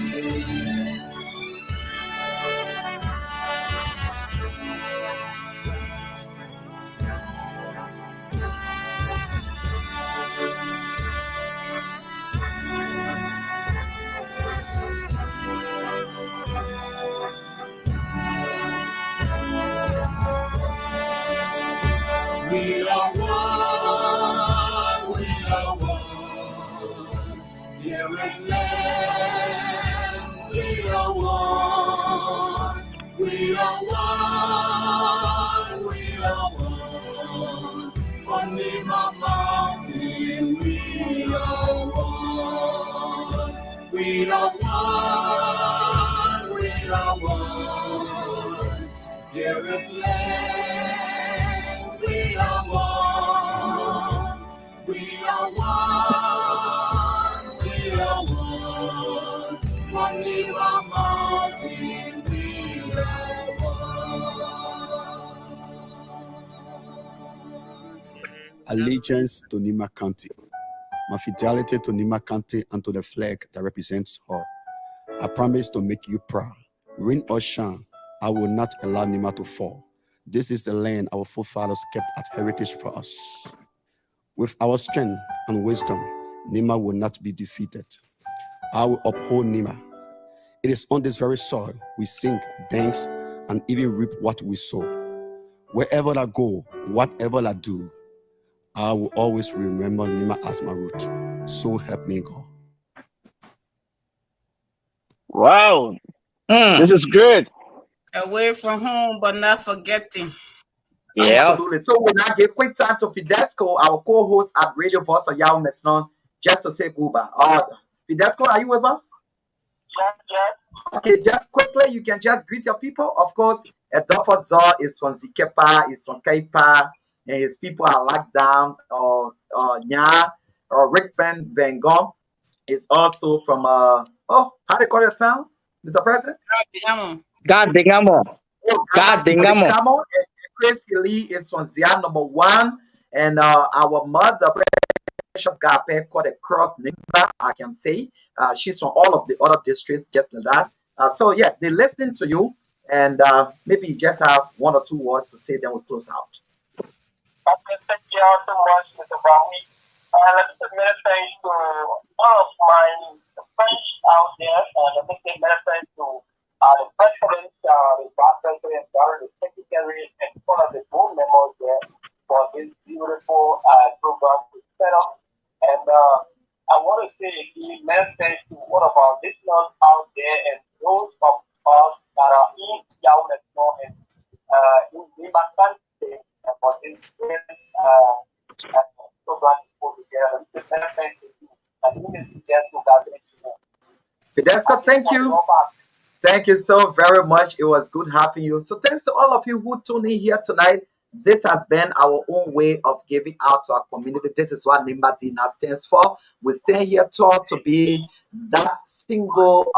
We are one, we are one. Here in land, we are one. We are one, we are one. On the mountain, we are one. We are one, we are one. Here in land, we are one. We are one, we are one. On the mountain, we are one. Allegiance to Nima County. My fidelity to Nima County and to the flag that represents her. I promise to make you proud. Rain or shine, I will not allow Nima to fall. This is the land our forefathers kept as heritage for us. With our strength and wisdom, Nima will not be defeated. I will uphold Nima. It is on this very soil we sing, dance, and even reap what we sow. Wherever I go, whatever I do, I will always remember Nima as my root. So help me God. Wow, this is good. Away from home, but not forgetting. Yeah. Absolutely. So we'll now give quick time to Fedesco, our co-host at Radio Voice of Yarwin, just to say goodbye. Fedesco, are you with us? Yes. Okay, just quickly, you can just greet your people. Of course, Adolfo Zor is from Zikepa, is from Kaipa, and his people are locked down. Nya, or Rick Bengon is also from, how do you call your town, Mr. President? Dingamo. And Tracy Lee is from Zia number 1, and our mother, Precious Gape, called across Nimba, I can say. She's from all of the other districts, just like that. So yeah, they're listening to you, and maybe you just have 1 or 2 words to say, then we'll close out. Okay, thank you all so much, Mr. Gbarwee. Let me say many thanks to all of my friends out there, and let me say many thanks to the president, the vice president, the secretary, and all of the board members there for this beautiful program to set up. And I want to say again, many thanks to all of our listeners out there and those of us that are in Yarwin and in Nima Country for this great program to put together. Many thanks to you. And even to Fedesco, thank you. Thank you so very much. It was good having you. So thanks to all of you who tuned in here tonight. This has been our own way of giving out to our community. This is what Nimba Dina stands for. We stand here taught to be that single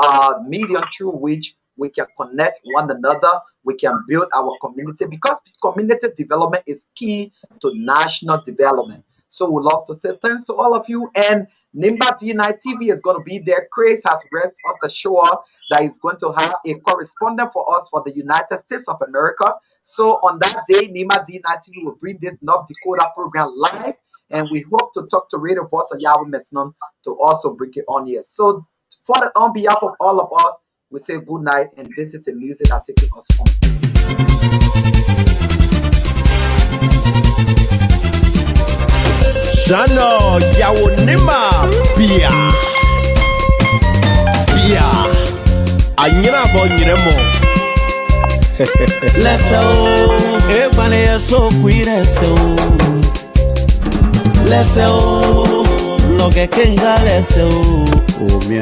medium through which we can connect one another. We can build our community, because community development is key to national development. So we'd love to say thanks to all of you. And Nimba Dina TV is going to be there. Chris has rest us assured that he's going to have a correspondent for us for the United States of America. So on that day, Nimba Dina TV will bring this North Dakota program live, and we hope to talk to Radio Voice of Yarwin Mesnon to also bring it on here. So on behalf of all of us, we say good night, and this is the music that's taking us home. Shano Yawonima Pia Anyira Bonyiremo. Let's go, everybody so quick, let's go. Let's go, look at Kenga, let's go. Oh, man.